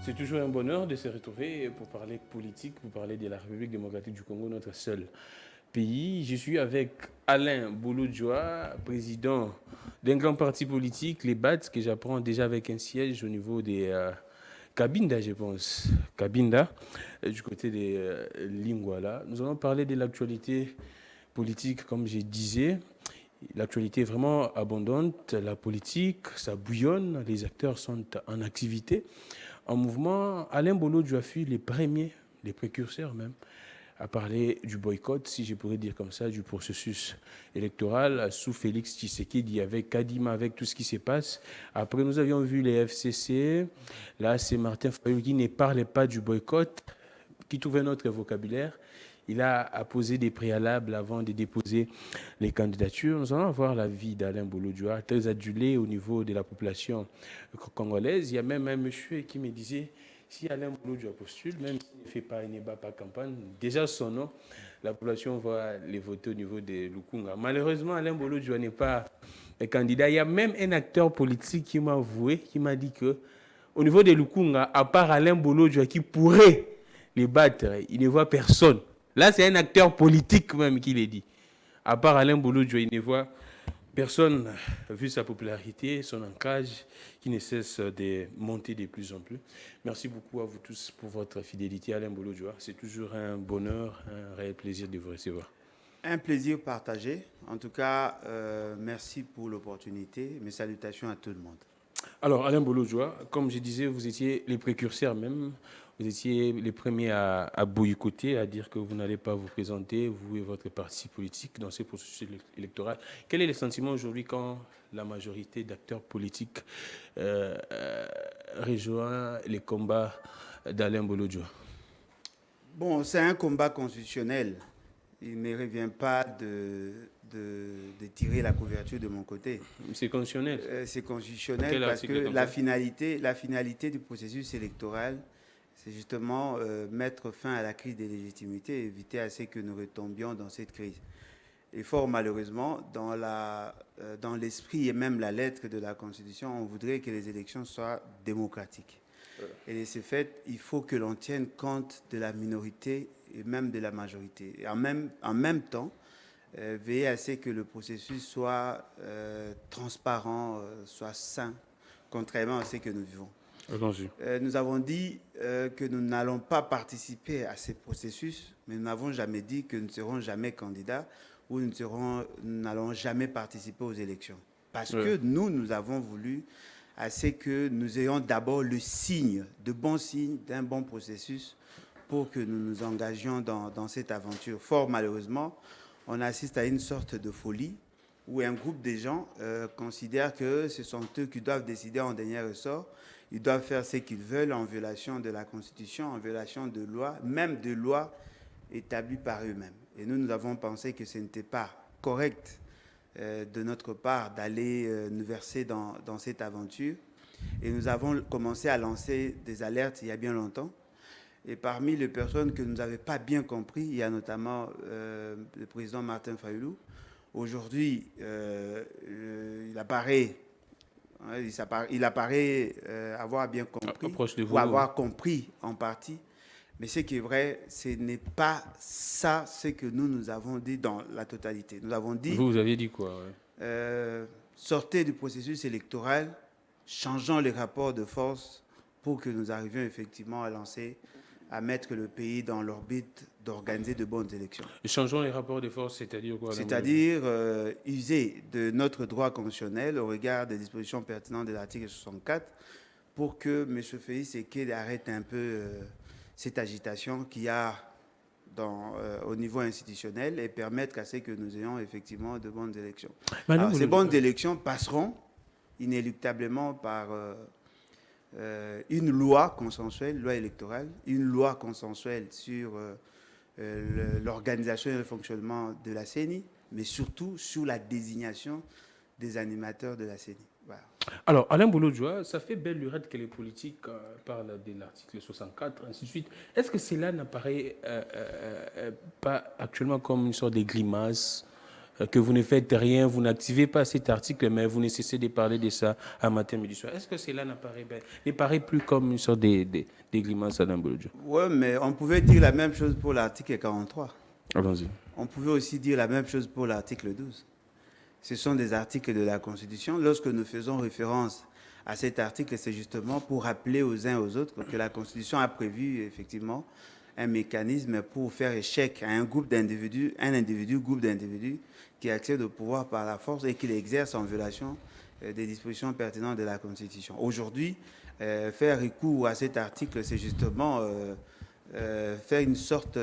C'est toujours un bonheur de se retrouver pour parler politique, pour parler de la République démocratique du Congo, notre seul pays. Je suis avec Alain Bouloudjoa, président d'un grand parti politique, les BAT, que j'apprends déjà avec un siège au niveau des Cabinda, je pense. Cabinda, du côté des Lingwala. Nous allons parler de l'actualité politique, comme je disais. L'actualité est vraiment abondante. La politique, ça bouillonne. Les acteurs sont en activité, en mouvement. Alain Bolo fut les premiers, les précurseurs même, à parler du boycott, si je pourrais dire comme ça, du processus électoral sous Félix Tshisekedi, avec Kadima, avec tout ce qui se passe. Après, nous avions vu les FCC. Là, c'est Martin Fayulu qui ne parlait pas du boycott, qui trouvait notre vocabulaire. Il a posé des préalables avant de déposer les candidatures. Nous allons voir l'avis d'Alain Bolodjoa, très adulé au niveau de la population congolaise. Il y a même un monsieur qui me disait, si Alain Bolodjoa postule, même s'il ne fait pas, il ne bat pas campagne, déjà son nom, la population va les voter au niveau de Lukunga. Malheureusement, Alain Bolodjoa n'est pas un candidat. Il y a même un acteur politique qui m'a avoué, qui m'a dit que au niveau de Lukunga, à part Alain Bolodjoa qui pourrait les battre, il ne voit personne. Là, c'est un acteur politique même qui l'a dit. À part Alain Bolodjoa, il ne voit personne, vu sa popularité, son ancrage, qui ne cesse de monter de plus en plus. Merci beaucoup à vous tous pour votre fidélité, Alain Bolodjoa. C'est toujours un bonheur, un réel plaisir de vous recevoir. Un plaisir partagé. En tout cas, merci pour l'opportunité. Mes salutations à tout le monde. Alors, Alain Bolodjoa, comme je disais, vous étiez les précurseurs même. Vous étiez les premiers à boycotter, à dire que vous n'allez pas vous présenter, vous et votre parti politique, dans ce processus électoral. Quel est le sentiment aujourd'hui quand la majorité d'acteurs politiques rejoint les combats d'Alain Bolodjoa? Bon, c'est un combat constitutionnel. Il ne me revient pas de tirer la couverture de mon côté. C'est constitutionnel. C'est constitutionnel Quel parce que article comme ça? la finalité du processus électoral, c'est justement mettre fin à la crise de légitimité et éviter à ce que nous retombions dans cette crise. Et fort malheureusement, dans l'esprit et même la lettre de la Constitution, on voudrait que les élections soient démocratiques. Et de ce fait, il faut que l'on tienne compte de la minorité et même de la majorité. Et en même temps, veiller à ce que le processus soit transparent, soit sain, contrairement à ce que nous vivons. Nous avons dit que nous n'allons pas participer à ce processus, mais nous n'avons jamais dit que nous ne serons jamais candidats ou nous n'allons jamais participer aux élections. Parce que nous avons voulu à ce que nous ayons d'abord le signe, de bons signes d'un bon processus pour que nous nous engagions dans cette aventure. Fort malheureusement, on assiste à une sorte de folie où un groupe de gens considère que ce sont eux qui doivent décider en dernier ressort. Ils doivent faire ce qu'ils veulent en violation de la Constitution, en violation de lois, même de lois établies par eux-mêmes. Et nous avons pensé que ce n'était pas correct de notre part d'aller nous verser dans cette aventure. Et nous avons commencé à lancer des alertes il y a bien longtemps. Et parmi les personnes que nous n'avions pas bien compris, il y a notamment le président Martin Fayulu. Aujourd'hui, il apparaît avoir bien compris ou avoir compris en partie. Mais ce qui est vrai, ce n'est pas ça ce que nous avons dit dans la totalité. Nous avons dit... Vous aviez dit quoi? Sortez du processus électoral, changeons les rapports de force pour que nous arrivions effectivement à mettre le pays dans l'orbite d'organiser de bonnes élections. Et changeons les rapports de force, c'est-à-dire quoi? C'est-à-dire user de notre droit constitutionnel au regard des dispositions pertinentes de l'article 64 pour que M. Félix Tshisekedi arrête un peu cette agitation qu'il y a au niveau institutionnel et permettre à ce que nous ayons effectivement de bonnes élections. Alors, ces bonnes élections passeront inéluctablement par une loi consensuelle, loi électorale, une loi consensuelle sur l'organisation et le fonctionnement de la CENI, mais surtout sur la désignation des animateurs de la CENI. Voilà. Alors, Alain Bolodjoa, ça fait belle lurette que les politiques parlent de l'article 64, ainsi de suite. Est-ce que cela n'apparaît pas actuellement comme une sorte de grimace que vous ne faites rien, vous n'activez pas cet article, mais vous ne cessez de parler de ça à matin, midi, soir. Est-ce que cela n'apparaît plus comme une sorte de grimace à Nambolodjo? Oui, mais on pouvait dire la même chose pour l'article 43. Allons-y. On pouvait aussi dire la même chose pour l'article 12. Ce sont des articles de la Constitution. Lorsque nous faisons référence à cet article, c'est justement pour rappeler aux uns et aux autres que la Constitution a prévu effectivement un mécanisme pour faire échec à un groupe d'individus, groupe d'individus qui accède au pouvoir par la force et qui l'exerce en violation des dispositions pertinentes de la Constitution. Aujourd'hui, faire recours à cet article, c'est justement faire une sorte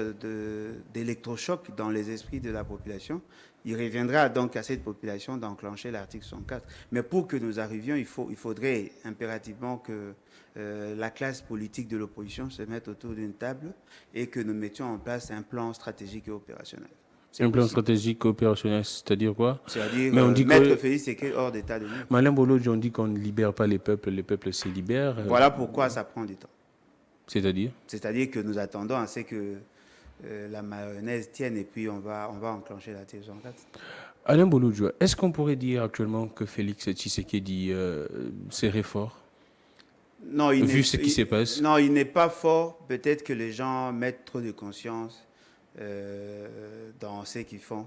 d'électrochoc dans les esprits de la population. Il reviendra donc à cette population d'enclencher l'article 64. Mais pour que nous arrivions, il faudrait impérativement que la classe politique de l'opposition se mette autour d'une table et que nous mettions en place un plan stratégique et opérationnel. Un plan stratégique opérationnel, c'est-à-dire quoi? C'est-à-dire mettre Félix Tshisekedi hors d'état de nuire. Alain Bolodjo, on dit qu'on ne libère pas les peuples se libèrent. Voilà pourquoi ça prend du temps. C'est-à-dire? C'est-à-dire que nous attendons à ce que la mayonnaise tienne et puis on va enclencher la TF64. Alain Bolodjo, est-ce qu'on pourrait dire actuellement que Félix Tshisekedi serait fort? Non, vu ce qui se passe. Non, il n'est pas fort. Peut-être que les gens mettent trop de conscience dans ce qu'ils font.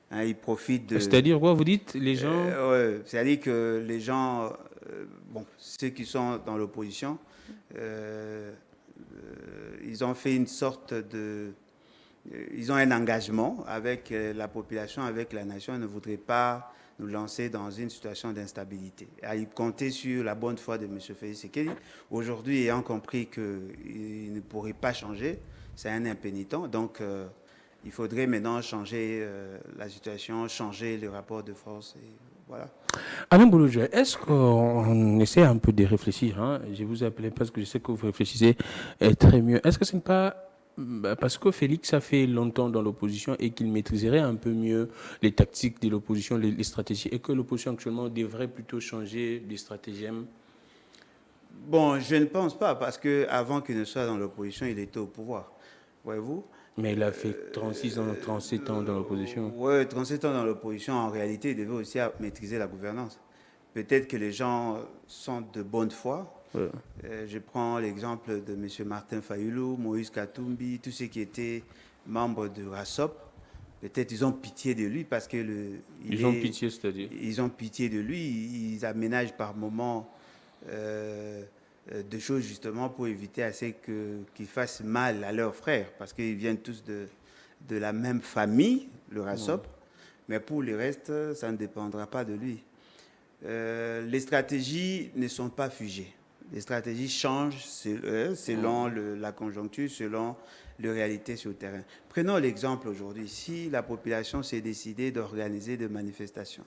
Hein, ils profitent de... C'est-à-dire quoi, vous dites, les gens ouais, c'est-à-dire que les gens, bon, ceux qui sont dans l'opposition, ils ont fait une sorte de... Ils ont un engagement avec la population, avec la nation. Ils ne voudraient pas nous lancer dans une situation d'instabilité. Ils comptaient sur la bonne foi de M. Félix Tshisekedi. Aujourd'hui, ayant compris qu'il ne pourrait pas changer, c'est un impénitent. Donc, il faudrait maintenant changer la situation, changer le rapport de force. Et voilà. Alain Bolodjo, est-ce qu'on essaie un peu de réfléchir, hein? Je vous ai appelé parce que je sais que vous réfléchissez très mieux. Est-ce que ce n'est pas parce que Félix a fait longtemps dans l'opposition et qu'il maîtriserait un peu mieux les tactiques de l'opposition, les stratégies, et que l'opposition actuellement devrait plutôt changer de stratagème? Bon, je ne pense pas, parce qu'avant qu'il ne soit dans l'opposition, il était au pouvoir. Voyez-vous? Mais il a fait 36 ans, 37 ans dans l'opposition. Oui, 37 ans dans l'opposition, en réalité, il devait aussi maîtriser la gouvernance. Peut-être que les gens sont de bonne foi. Ouais. Je prends l'exemple de M. Martin Fayulu, Moïse Katumbi, tous ceux qui étaient membres de RASOP. Peut-être ils ont pitié de lui parce que... Ils ont pitié, c'est-à-dire? Ils ont pitié de lui. Ils aménagent par moments de choses justement pour éviter à ce qu'ils fassent mal à leurs frères, parce qu'ils viennent tous de la même famille, le RASOP. Ouais. Mais pour le reste, ça ne dépendra pas de lui. Les stratégies ne sont pas figées. Les stratégies changent selon la conjoncture, selon les réalités sur le terrain. Prenons l'exemple aujourd'hui. Si la population s'est décidée d'organiser des manifestations,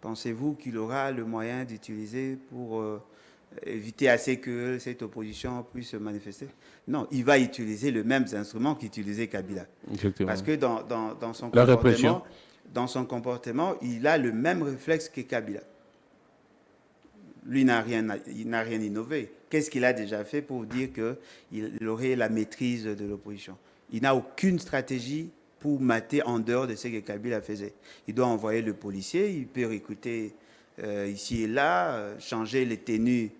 pensez-vous qu'il aura le moyen d'utiliser pour éviter à ce que cette opposition puisse se manifester? Non, il va utiliser les mêmes instruments qu'utilisait Kabila. Exactement. Parce que dans son comportement, il a le même réflexe que Kabila. Lui, il n'a rien innové. Qu'est-ce qu'il a déjà fait pour dire qu'il aurait la maîtrise de l'opposition? Il n'a aucune stratégie pour mater en dehors de ce que Kabila faisait. Il doit envoyer le policier, il peut recruter ici et là, changer les tenues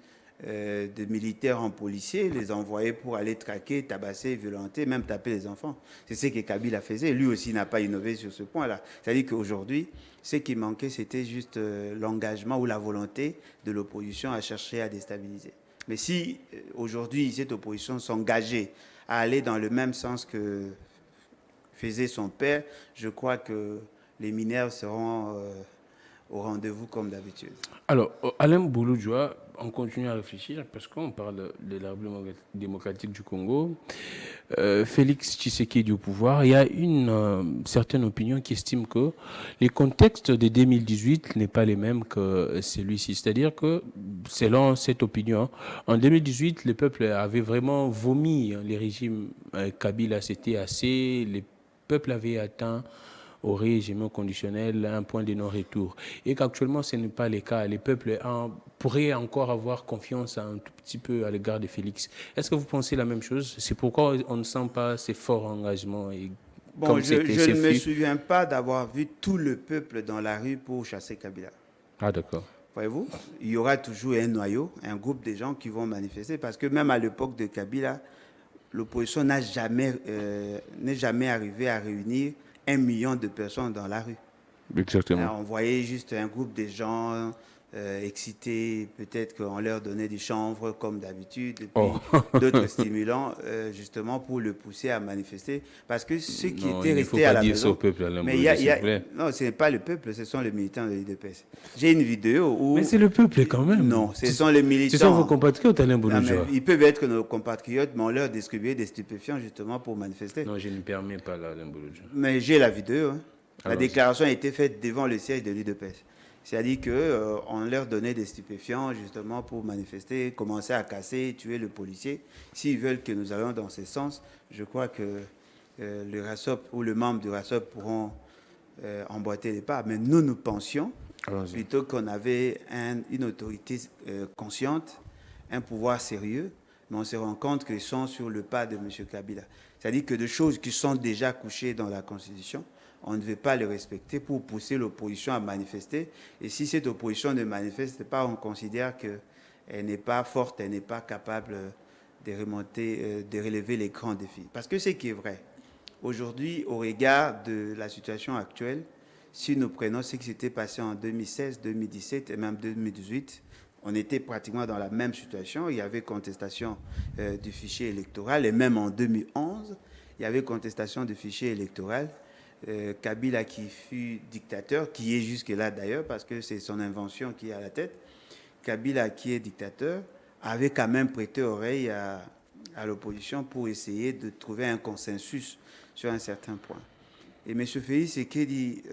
de militaires en policiers, les envoyer pour aller traquer, tabasser, violenter, même taper les enfants. C'est ce que Kabila faisait. Lui aussi n'a pas innové sur ce point-là. C'est-à-dire qu'aujourd'hui, ce qui manquait, c'était juste l'engagement ou la volonté de l'opposition à chercher à déstabiliser. Mais si aujourd'hui, cette opposition s'engageait à aller dans le même sens que faisait son père, je crois que les mineurs seront au rendez-vous comme d'habitude. Alors, Alain Bolodjo, on continue à réfléchir parce qu'on parle de la République démocratique du Congo. Félix Tshisekedi au pouvoir, il y a une certaine opinion qui estime que les contextes de 2018 n'est pas les mêmes que celui-ci. C'est-à-dire que, selon cette opinion, en 2018, le peuple avait vraiment vomi les régimes Kabila, c'était assez, le peuple avait atteint au régime conditionnel un point de non-retour. Et qu'actuellement, ce n'est pas le cas. Les peuples pourraient encore avoir confiance un tout petit peu à l'égard de Félix. Est-ce que vous pensez la même chose? C'est pourquoi on ne sent pas ces forts engagements Bon, comme je ce ne me fut. souviens pas d'avoir vu tout le peuple dans la rue pour chasser Kabila. Ah, d'accord. Voyez-vous, il y aura toujours un noyau, un groupe de gens qui vont manifester parce que même à l'époque de Kabila, l'opposition n'est jamais arrivée à réunir 1 million de personnes dans la rue. Exactement. On voyait juste un groupe de gens excités, peut-être qu'on leur donnait du chanvre comme d'habitude, et Oh, puis d'autres stimulants, justement pour le pousser à manifester. Parce que ceux qui non, étaient il ne faut restés à pas la dire ça au maison, peuple, Alain mais Boulodjo, s'il vous plaît. non, ce n'est pas le peuple, ce sont les militants de l'UDPS. J'ai une vidéo Mais où, c'est le peuple quand même. non, ce sont les Ce sont vos militants. compatriotes, Alain Non, mais Boulodjo. ils peuvent être nos compatriotes, mais on leur distribuait des stupéfiants justement pour manifester. Non, je ne permets pas là, Alain Boulodjo. Mais j'ai la vidéo. Hein. La Allons-y. déclaration a été faite devant le siège de l'UDPS. C'est-à-dire qu'on leur donnait des stupéfiants justement pour manifester, commencer à casser, tuer le policier. S'ils veulent que nous allions dans ce sens, je crois que le RASOP ou le membre du RASOP pourront emboîter les pas. Mais nous pensions Allons-y. plutôt qu'on avait une autorité consciente, un pouvoir sérieux, mais on se rend compte qu'ils sont sur le pas de M. Kabila. C'est-à-dire que des choses qui sont déjà couchées dans la Constitution, on ne veut pas les respecter pour pousser l'opposition à manifester. Et si cette opposition ne manifeste pas, on considère qu'elle n'est pas forte, elle n'est pas capable de remonter, de relever les grands défis. Parce que ce qui est vrai, aujourd'hui, au regard de la situation actuelle, si nous prenons ce qui s'était passé en 2016, 2017 et même 2018, on était pratiquement dans la même situation. Il y avait contestation du fichier électoral et même en 2011, il y avait contestation du fichier électoral. Kabila qui fut dictateur, qui est jusque-là d'ailleurs, parce que c'est son invention qui est à la tête, Kabila qui est dictateur, avait quand même prêté oreille à l'opposition pour essayer de trouver un consensus sur un certain point. Et M. Félix Tshisekedi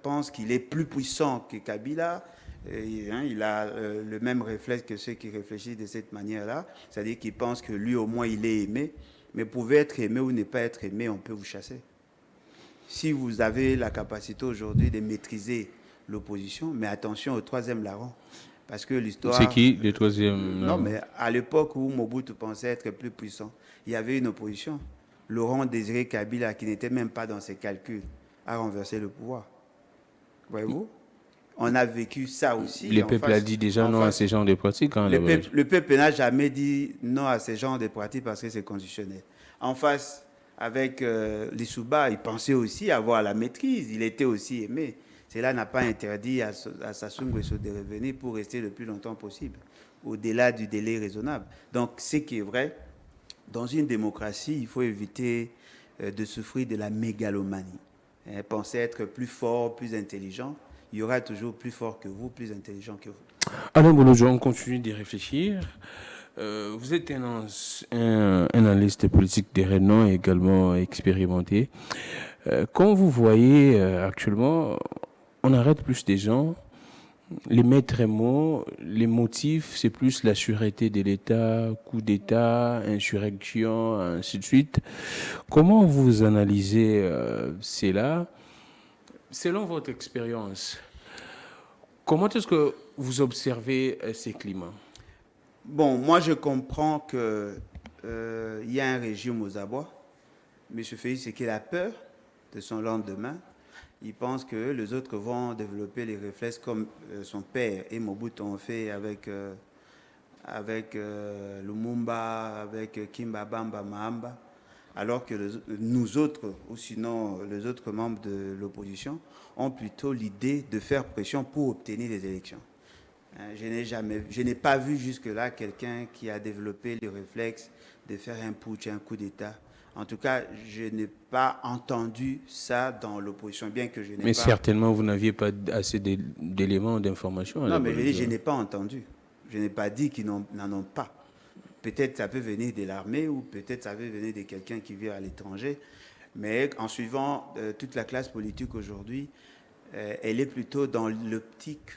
pense qu'il est plus puissant que Kabila. Il a le même réflexe que ceux qui réfléchissent de cette manière-là, c'est-à-dire qu'il pense que lui au moins il est aimé, mais pouvez être aimé ou ne pas être aimé, on peut vous chasser. Si vous avez la capacité aujourd'hui de maîtriser l'opposition, mais attention au troisième larron, parce que l'histoire... C'est qui le troisième Non, mais à l'époque où Mobutu pensait être plus puissant, il y avait une opposition. Laurent Désiré Kabila, qui n'était même pas dans ses calculs, a renversé le pouvoir. Voyez-vous? On a vécu ça aussi. Le peuple a dit déjà non à ces genres de pratiques. Hein, le peuple n'a jamais dit non à ces genres de pratiques parce que c'est constitutionnel. En face, avec Lissouba, il pensait aussi avoir la maîtrise. Il était aussi aimé. Cela n'a pas interdit à Sassou Nguesso de revenir pour rester le plus longtemps possible, au-delà du délai raisonnable. Donc, ce qui est vrai, dans une démocratie, il faut éviter de souffrir de la mégalomanie. Pensez être plus fort, plus intelligent. Il y aura toujours plus fort que vous, plus intelligent que vous. Alain Boulodjo, on continue d'y réfléchir. Vous êtes un analyste politique de renom et également expérimenté. Quand vous voyez actuellement, on arrête plus des gens. Les maîtres mots, les motifs, c'est plus la sûreté de l'État, coup d'État, insurrection, ainsi de suite. Comment vous analysez cela selon votre expérience? Comment est-ce que vous observez ces climats? Bon, moi je comprends qu'il y a un régime aux abois. M. Félix, c'est qu'il a peur de son lendemain. Il pense que les autres vont développer les réflexes comme son père et Mobutu ont fait avec Lumumba, avec Kimba Bamba Mahamba, alors que nous autres, ou sinon les autres membres de l'opposition, ont plutôt l'idée de faire pression pour obtenir les élections. Je n'ai pas vu jusque-là quelqu'un qui a développé le réflexe de faire un putsch, un coup d'État. En tout cas, je n'ai pas entendu ça dans l'opposition, bien que je n'ai pas... Mais certainement, vous n'aviez pas assez d'éléments, d'informations. Non, mais je n'ai pas entendu. Je n'ai pas dit qu'ils n'en ont pas. Peut-être ça peut venir de l'armée ou peut-être ça peut venir de quelqu'un qui vit à l'étranger. Mais en suivant toute la classe politique aujourd'hui, elle est plutôt dans l'optique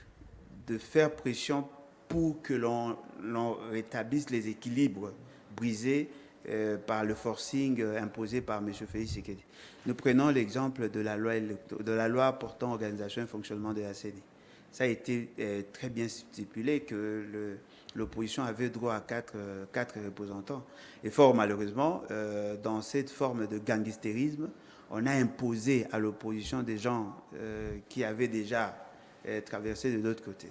de faire pression pour que l'on rétablisse les équilibres brisés par le forcing imposé par M. Félix Tshisekedi. Nous prenons l'exemple de la loi portant organisation et fonctionnement de la CENI. Ça a été très bien stipulé que l'opposition avait droit à quatre représentants. Et fort malheureusement, dans cette forme de gangstérisme, on a imposé à l'opposition des gens qui avaient déjà traversé de l'autre côté.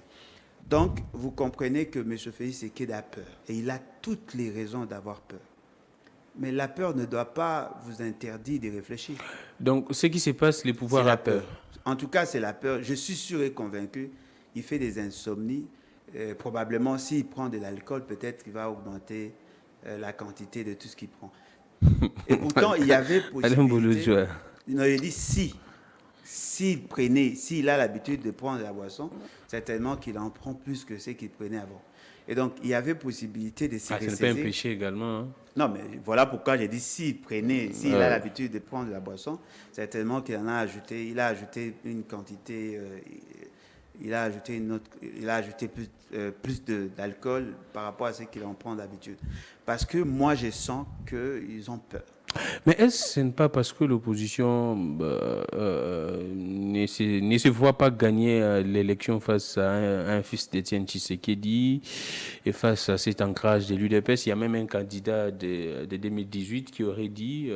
Donc, vous comprenez que M. Félix Tshisekedi a peur. Et il a toutes les raisons d'avoir peur. Mais la peur ne doit pas vous interdire de réfléchir. Donc, ce qui se passe, les pouvoirs ont peur. En tout cas, c'est la peur. Je suis sûr et convaincu, il fait des insomnies. Probablement, s'il prend de l'alcool, peut-être qu'il va augmenter la quantité de tout ce qu'il prend. Et pourtant, il y avait possibilité. Non, il dit si. S'il a l'habitude de prendre la boisson, certainement qu'il en prend plus que ce qu'il prenait avant. Et donc, il y avait possibilité de s'y ressaisir. Ce n'est pas un péché également. Hein? Non, mais voilà pourquoi j'ai dit s'il a l'habitude de prendre la boisson, certainement qu'il en a ajouté, il a ajouté une quantité, il a ajouté plus d'alcool par rapport à ce qu'il en prend d'habitude. Parce que moi, je sens qu'ils ont peur. Mais est-ce pas parce que l'opposition ne se voit pas gagner l'élection face à un fils d'Étienne Tshisekedi et face à cet ancrage de l'UDPS? Il y a même un candidat de 2018 qui aurait dit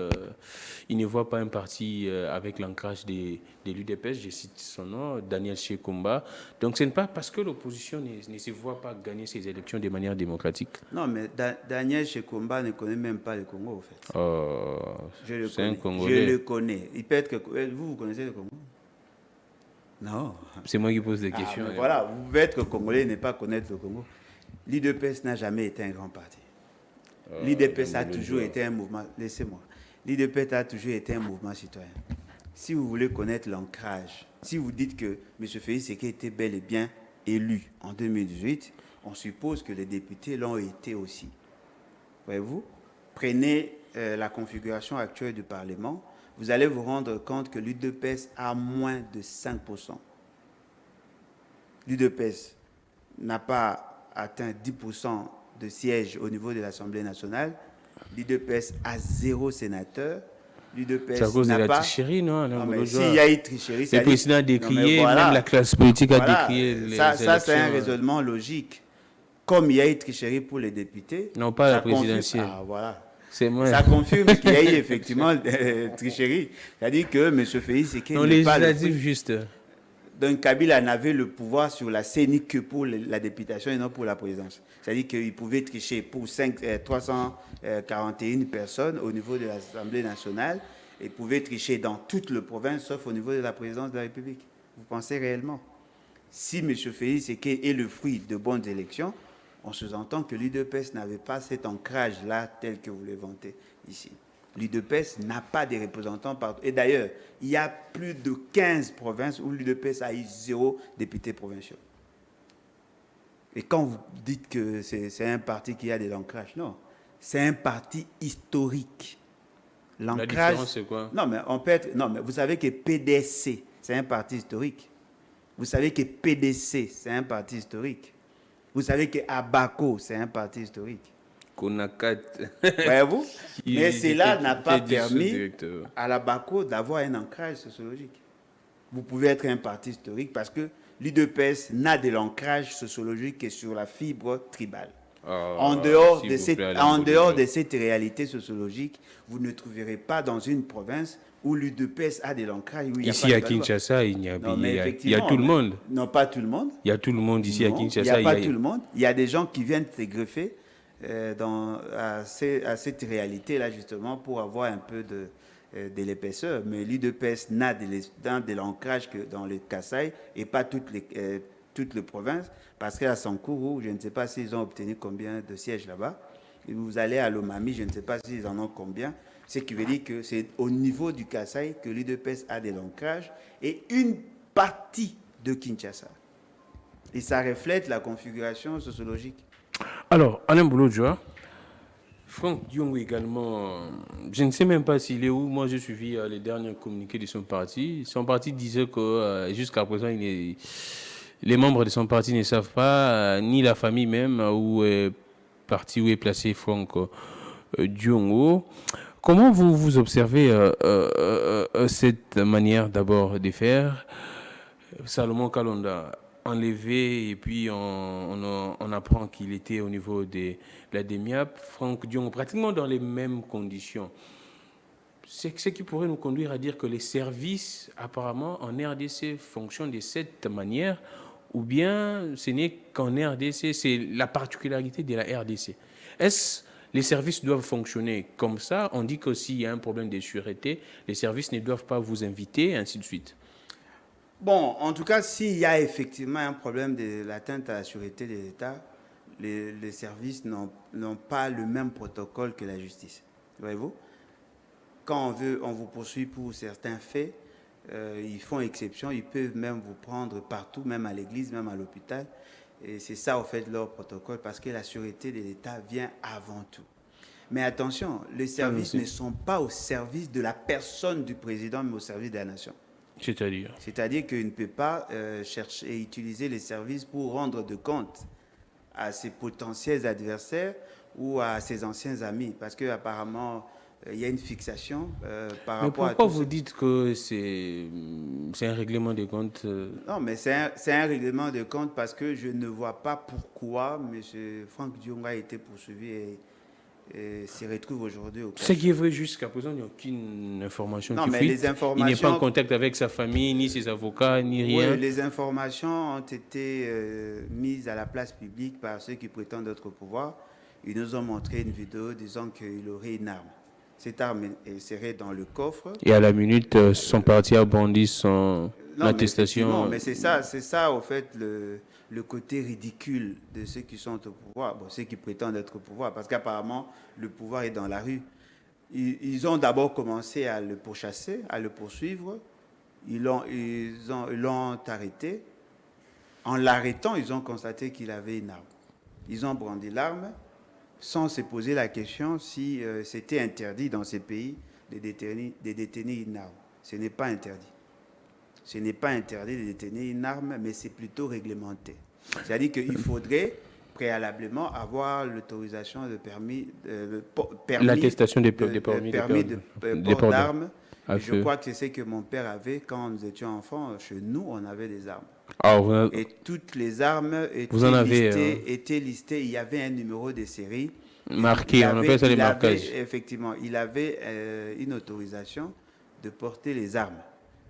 il ne voit pas un parti avec l'ancrage de l'UDPS, je cite son nom, Daniel Shekomba. Donc ce n'est pas parce que l'opposition ne se voit pas gagner ces élections de manière démocratique. Non, mais Daniel Shekomba ne connaît même pas le Congo, au fait. C'est un Congolais. Je le connais. Il peut être que vous connaissez le Congo? Non. C'est moi qui pose des questions. Voilà, vous pouvez être Congolais et ne pas connaître le Congo. L'UDPS n'a jamais été un grand parti. L'UDPS a toujours été un mouvement. Laissez-moi. L'UDPS a toujours été un mouvement citoyen. Si vous voulez connaître l'ancrage, si vous dites que M. Félix Tshisekedi était bel et bien élu en 2018, on suppose que les députés l'ont été aussi. Voyez-vous? Prenez la configuration actuelle du Parlement, vous allez vous rendre compte que l'UDPS a moins de 5%. L'UDPS n'a pas atteint 10% de sièges au niveau de l'Assemblée nationale. L'UDPS a 0 sénateur. C'est à cause de la tricherie, non? Non, mais s'il y a eu tricherie, le président a décrié, voilà, même la classe politique a décrié les élections. Ça, c'est un raisonnement logique. Comme il y a eu tricherie pour les députés... Non, pas la présidentielle. Voilà. Ça confirme qu'il y a eu effectivement tricherie. C'est-à-dire que M. Félix Tshisekedi n'est pas législatif juste. Donc Kabila n'avait le pouvoir sur la CENI que pour la députation et non pour la présidence. C'est-à-dire qu'il pouvait tricher pour 341 personnes au niveau de l'Assemblée nationale et il pouvait tricher dans toute la province sauf au niveau de la présidence de la République. Vous pensez réellement? Si M. Félix Tshisekedi est le fruit de bonnes élections, on sous-entend que l'UDPS n'avait pas cet ancrage-là tel que vous le vantez ici. L'UDPS n'a pas de représentants partout. Et d'ailleurs, il y a plus de 15 provinces où l'UDPS a eu 0 député provincial. Et quand vous dites que c'est un parti qui a de l'ancrage, non. C'est un parti historique. La différence, c'est quoi? Non, mais vous savez que PDC, c'est un parti historique. Vous savez que PDC, c'est un parti historique. Vous savez que Abaco, c'est un parti historique. Konakat. Voyez-vous? Mais cela n'a pas permis à l'Abaco d'avoir un ancrage sociologique. Vous pouvez être un parti historique parce que l'UDPS n'a de l'ancrage sociologique que sur la fibre tribale. En dehors de cette réalité sociologique, vous ne trouverez pas dans une province où l'UDPS a de l'ancrage. Ici à Kinshasa, il y a tout le monde. Non, pas tout le monde. Il y a tout le monde ici à Kinshasa. Il n'y a pas tout le monde. Il y a des gens qui viennent se greffer à cette réalité-là, justement, pour avoir un peu de l'épaisseur. Mais l'UDPS n'a de l'ancrage que dans le Kasaï et pas toutes les provinces, parce qu'à Sankuru, je ne sais pas s'ils ont obtenu combien de sièges là-bas. Et vous allez à Lomami, je ne sais pas s'ils en ont combien. Ce qui veut dire que c'est au niveau du Kasaï que l'UDPS a de l'ancrage et une partie de Kinshasa. Et ça reflète la configuration sociologique. Alors, Alain Boulodjoa, Franck Diongo également, je ne sais même pas s'il est où. Moi, j'ai suivi les derniers communiqués de son parti. Son parti disait que jusqu'à présent, les membres de son parti ne savent pas, ni la famille même, où est parti, où est placé Franck Diongo. Comment vous observez cette manière d'abord de faire? Salomon Kalonda enlevé et puis on apprend qu'il était au niveau de la DEMIAP. Franck Diongo, pratiquement dans les mêmes conditions. c'est ce qui pourrait nous conduire à dire que les services, apparemment, en RDC fonctionnent de cette manière, ou bien ce n'est qu'en RDC, c'est la particularité de la RDC. Est-ce les services doivent fonctionner comme ça? On dit que s'il y a un problème de sûreté, les services ne doivent pas vous inviter, ainsi de suite. Bon, en tout cas, s'il y a effectivement un problème de l'atteinte à la sûreté de l'État, les services n'ont pas le même protocole que la justice. Voyez-vous? Quand on vous poursuit pour certains faits, ils font exception, ils peuvent même vous prendre partout, même à l'église, même à l'hôpital. Et c'est ça, au fait, leur protocole, parce que la sûreté de l'État vient avant tout. Mais attention, les services ne sont pas au service de la personne du président, mais au service de la nation. C'est-à-dire? C'est-à-dire qu'il ne peut pas chercher et utiliser les services pour rendre de compte à ses potentiels adversaires ou à ses anciens amis, parce qu'apparemment, il y a une fixation par rapport à tout. Mais pourquoi vous dites que c'est un règlement de compte Non, mais c'est un règlement de compte parce que je ne vois pas pourquoi M. Franck Dionga a été poursuivi et se retrouve aujourd'hui au Ce qui est vrai jusqu'à présent, il n'y a aucune information non, qui mais fuite. les informations... Il n'est pas en contact avec sa famille, ni ses avocats, ni rien. Oui, les informations ont été mises à la place publique par ceux qui prétendent être au pouvoir. Ils nous ont montré une vidéo disant qu'il aurait une arme. Cette arme serait dans le coffre. Et à la minute, son parti a brandi son attestation. Mais c'est ça, au fait, le côté ridicule de ceux qui sont au pouvoir, bon, ceux qui prétendent être au pouvoir, parce qu'apparemment, le pouvoir est dans la rue. Ils ont d'abord commencé à le pourchasser, à le poursuivre. Ils l'ont arrêté. En l'arrêtant, ils ont constaté qu'il avait une arme. Ils ont brandi l'arme sans se poser la question si c'était interdit dans ces pays de détenir une arme. Ce n'est pas interdit. Ce n'est pas interdit de détenir une arme, mais c'est plutôt réglementé. C'est-à-dire qu'il faudrait préalablement avoir l'autorisation de permis l'attestation des permis de port d'armes. Je crois que c'est ce que mon père avait quand nous étions enfants. Chez nous, on avait des armes. Et toutes les armes étaient listées. Il y avait un numéro de série. Marqué, on appelle ça les marquages. Effectivement, il avait une autorisation de porter les armes.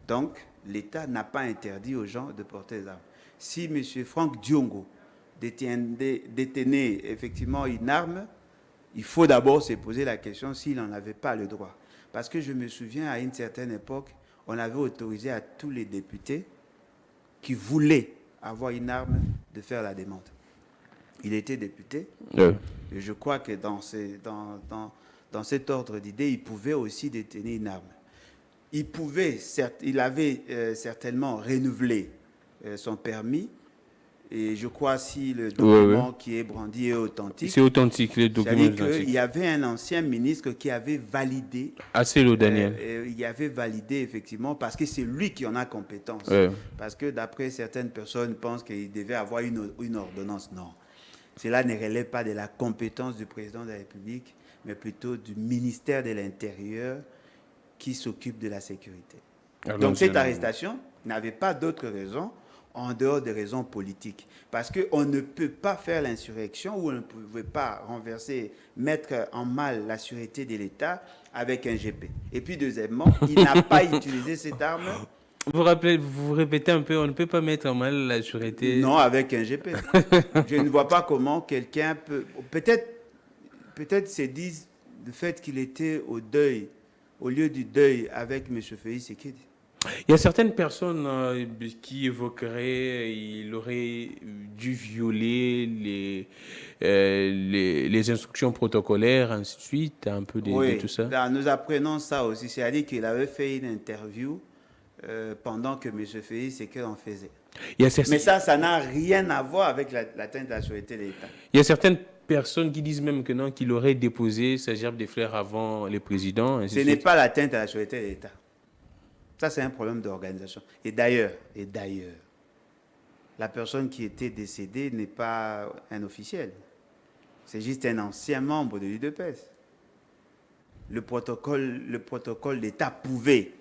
Donc, l'État n'a pas interdit aux gens de porter les armes. Si M. Franck Diongo détenait effectivement une arme, il faut d'abord se poser la question s'il n'en avait pas le droit. Parce que je me souviens, à une certaine époque, on avait autorisé à tous les députés qui voulaient avoir une arme de faire la demande. Il était député. Et je crois que dans cet ordre d'idées, il pouvait aussi détenir une arme. Il avait certainement renouvelé son permis. Et je crois si le document qui est brandi est authentique. C'est authentique, le document est authentique. Il y avait un ancien ministre qui avait validé. Asselo Daniel. Il avait validé effectivement parce que c'est lui qui en a compétence. Parce que d'après certaines personnes pensent qu'il devait avoir une ordonnance. Non. Cela ne relève pas de la compétence du président de la République, mais plutôt du ministère de l'Intérieur qui s'occupe de la sécurité. Donc cette arrestation n'avait pas d'autre raison en dehors des raisons politiques. Parce qu'on ne peut pas faire l'insurrection ou on ne pouvait pas mettre en mal la sûreté de l'État avec un GP. Et puis deuxièmement, il n'a pas utilisé cette arme. Vous répétez un peu, on ne peut pas mettre en mal la sûreté. Non, avec un GP. Je ne vois pas comment quelqu'un peut... Peut-être se disent le fait qu'il était au lieu du deuil avec M. Félix Tshisekedi. Il y a certaines personnes qui évoqueraient qu'il aurait dû violer les instructions protocolaires, ainsi de suite, un peu de tout ça. Là, nous apprenons ça aussi. C'est-à-dire qu'il avait fait une interview pendant que M. Félix Tshisekedi en faisait. Mais ça n'a rien à voir avec l'atteinte de la sûreté de l'État. Il y a certaines personnes qui disent même que non, qu'il aurait déposé sa gerbe de fleurs avant les présidents. Ce n'est pas l'atteinte à la sûreté de l'État. Ça, c'est un problème d'organisation. Et d'ailleurs, la personne qui était décédée n'est pas un officiel. C'est juste un ancien membre de l'UDPS. Le protocole d'État pouvait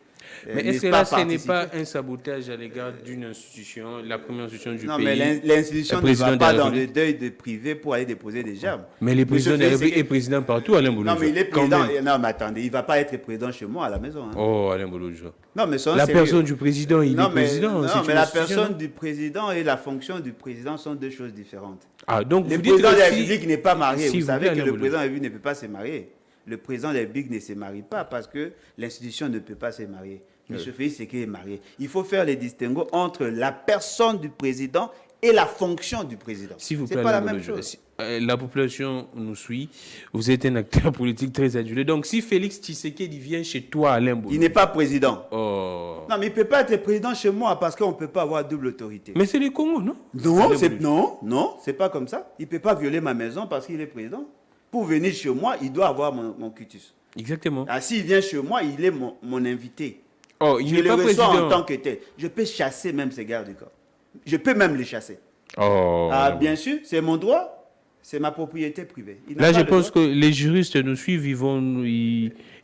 Mais est-ce que là, ce n'est pas un sabotage à l'égard d'une institution, la première institution du Non, pays? mais l'institution ne va pas dans le deuil de privé pour aller déposer des germes. Mais le président de la République est président partout, Alain Bouloudjo. Non, mais il est président. Non, mais attendez, il ne va pas être président chez moi à la maison. Hein. Oh, Alain Bouloudjo. Non, mais la personne du président, il est président. Non, mais la personne du président et la fonction du président sont deux choses différentes. Ah, donc le président de la République n'est pas marié. Vous savez que le président de la République ne peut pas se marier. Le président de la République ne se marie pas parce que l'institution ne peut pas se marier. M. Félix Tshisekedi est marié. Il faut faire les distinguos entre la personne du président et la fonction du président. S'il vous plaît, c'est pas la même chose. La population nous suit. Vous êtes un acteur politique très adulé. Donc, si Félix Tshisekedi vient chez toi, Alain Bouloudjo... Il n'est pas président. Oh. Non, mais il ne peut pas être président chez moi parce qu'on ne peut pas avoir double autorité. Mais c'est le Congo, non? Non, c'est pas comme ça. Il ne peut pas violer ma maison parce qu'il est président. Pour venir chez moi, il doit avoir mon cutus. Exactement. Ah, s'il vient chez moi, il est mon invité. Oh, il je le reçois en tant que tel. Je peux chasser même ces gardes du corps. Je peux même les chasser. Oh. Ah, bien sûr, c'est mon droit, c'est ma propriété privée. Là, je pense que les juristes nous suivent,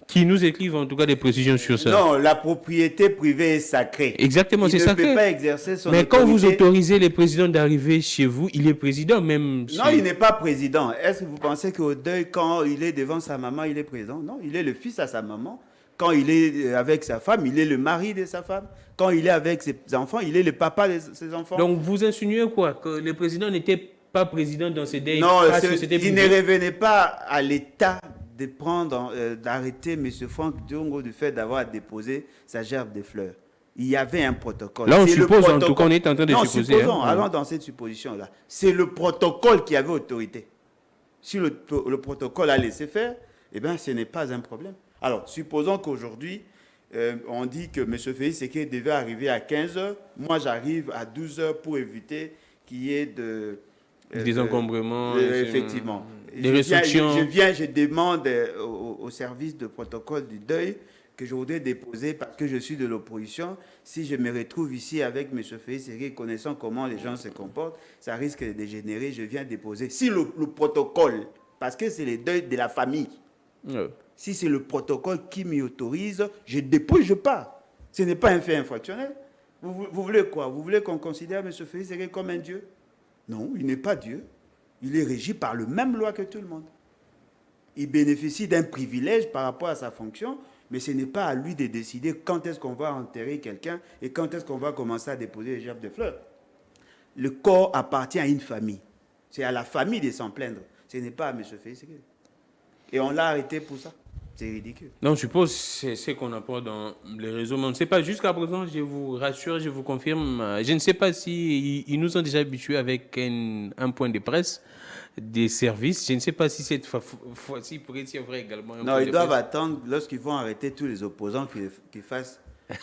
qui nous écrivent en tout cas des précisions sur ça. Non, la propriété privée est sacrée. Exactement, c'est sacré. Il ne peut pas exercer son Mais autorité. quand vous autorisez les présidents d'arriver chez vous, il est président même. Non, il n'est pas président. Est-ce que vous pensez qu'au deuil, quand il est devant sa maman, il est président? Non, il est le fils à sa maman. Quand il est avec sa femme, il est le mari de sa femme. Quand il est avec ses enfants, il est le papa de ses enfants. Donc vous insinuez quoi? Que le président n'était pas président dans ces deuils? Non, il ne revenait pas à l'État de prendre, d'arrêter M. Franck Diongo du fait d'avoir déposé sa gerbe de fleurs. Il y avait un protocole. Là, on suppose, en tout cas, on est en train de supposer. Supposons, allons dans cette supposition-là. C'est le protocole qui avait autorité. Si le protocole a laissé faire, eh bien, ce n'est pas un problème. Alors, supposons qu'aujourd'hui, on dit que M. Félix Tshisekedi devait arriver à 15h. Moi, j'arrive à 12h pour éviter qu'il y ait des encombrements. Effectivement. Des restrictions. Je demande au service de protocole du deuil que je voudrais déposer parce que je suis de l'opposition. Si je me retrouve ici avec M. Félix Tshisekedi, connaissant comment les gens se comportent, ça risque de dégénérer. Je viens déposer. Si le protocole, parce que c'est le deuil de la famille, si c'est le protocole qui m'y autorise, je dépose, je pars. Ce n'est pas un fait infractionnel. Vous voulez quoi? Vous voulez qu'on considère M. Félix Tshisekedi comme un dieu? Non, il n'est pas Dieu. Il est régi par la même loi que tout le monde. Il bénéficie d'un privilège par rapport à sa fonction, mais ce n'est pas à lui de décider quand est-ce qu'on va enterrer quelqu'un et quand est-ce qu'on va commencer à déposer les gerbes de fleurs. Le corps appartient à une famille. C'est à la famille de s'en plaindre. Ce n'est pas à M. Félix Tshisekedi. Et on l'a arrêté pour ça. C'est ridicule. Non, je suppose que c'est ce qu'on apporte dans les réseaux. Mais on ne sait pas. Jusqu'à présent, je vous rassure, je vous confirme. Je ne sais pas si ils nous ont déjà habitués avec un point de presse des services. Je ne sais pas si cette fois-ci pourrait y avoir également un non, ils doivent attendre lorsqu'ils vont arrêter tous les opposants qu'ils fassent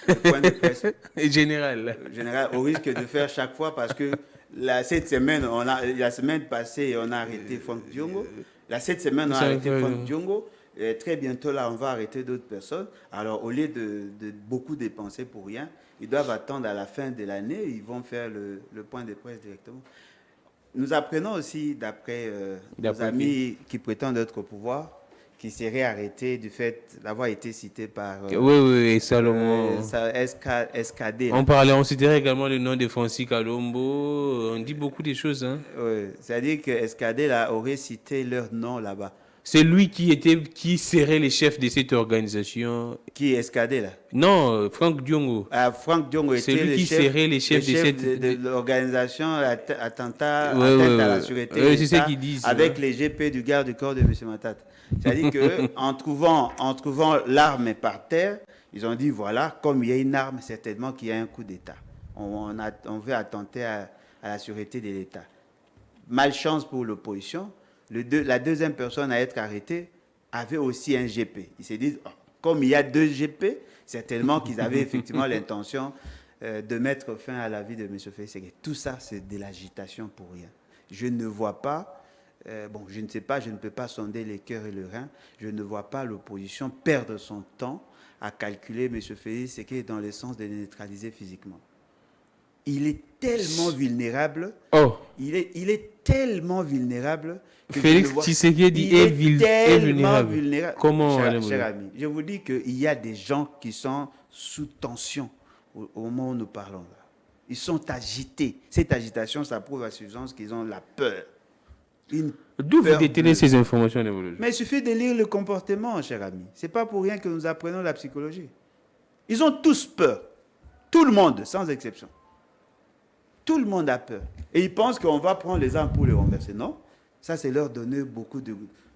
le point de presse. Général, au risque de faire chaque fois parce que cette semaine, la semaine passée, on a arrêté Franck Diongo. Cette semaine, on a arrêté Franck Diongo. Et très bientôt, là, on va arrêter d'autres personnes. Alors, au lieu de beaucoup dépenser pour rien, ils doivent attendre à la fin de l'année. Ils vont faire le point de presse directement. Nous apprenons aussi, d'après nos amis qui prétendent être au pouvoir, qui seraient arrêtés du fait d'avoir été cités par... oui, Salomon. SKD. On citerait également le nom de Francis Kalombo. On dit beaucoup de choses. Hein. Oui, c'est-à-dire que SKD là, aurait cité leur nom là-bas. C'est lui qui serait le chef de cette organisation. Qui est SKD là? Non, Franck Diongo. Franck Diongo était lui qui serait le chef de l'organisation attentat à la sûreté c'est ce qu'ils disent. Avec les GP du garde du corps de M. Matat. C'est-à-dire qu'en trouvant l'arme par terre, ils ont dit voilà, comme il y a une arme, certainement qu'il y a un coup d'État. On veut attenter à la sûreté de l'État. Malchance pour l'opposition. La deuxième personne à être arrêtée avait aussi un GP. Ils se disent, comme il y a deux GP, certainement qu'ils avaient effectivement l'intention de mettre fin à la vie de M. Félix Tshisekedi. Tout ça, c'est de l'agitation pour rien. Je ne vois pas, je ne sais pas, je ne peux pas sonder les cœurs et le rein, je ne vois pas l'opposition perdre son temps à calculer M. Félix Tshisekedi dans le sens de le neutraliser physiquement. il est tellement vulnérable. Oh, Il est tellement vulnérable. Que Félix Tshisekedi est tellement vulnérable. vulnérable. Comment, Cher ami, je vous dis qu'il y a des gens qui sont sous tension au moment où nous parlons là. Ils sont agités. Cette agitation, ça prouve à suffisance qu'ils ont la peur. D'où vous détenez ces informations, Nebolo? Mais il suffit de lire le comportement, cher ami. Ce n'est pas pour rien que nous apprenons la psychologie. Ils ont tous peur. Tout le monde, sans exception. Tout le monde a peur. Et ils pensent qu'on va prendre les armes pour les renverser. Non, ça c'est leur donner beaucoup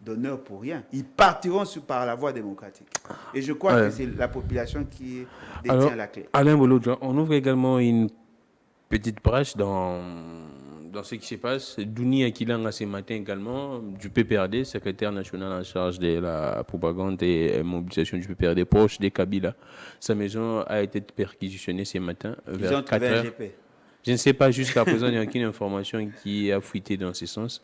d'honneur pour rien. Ils partiront par la voie démocratique. Et je crois que c'est la population qui détient la clé. Alain Bolodjoa, on ouvre également une petite brèche dans ce qui se passe. Douni Akilanga ce matin également, du PPRD, secrétaire national en charge de la propagande et mobilisation du PPRD, proche de Kabila. Sa maison a été perquisitionnée ce matin vers 4 heures. Je ne sais pas jusqu'à présent, il n'y a aucune information qui a fuité dans ce sens.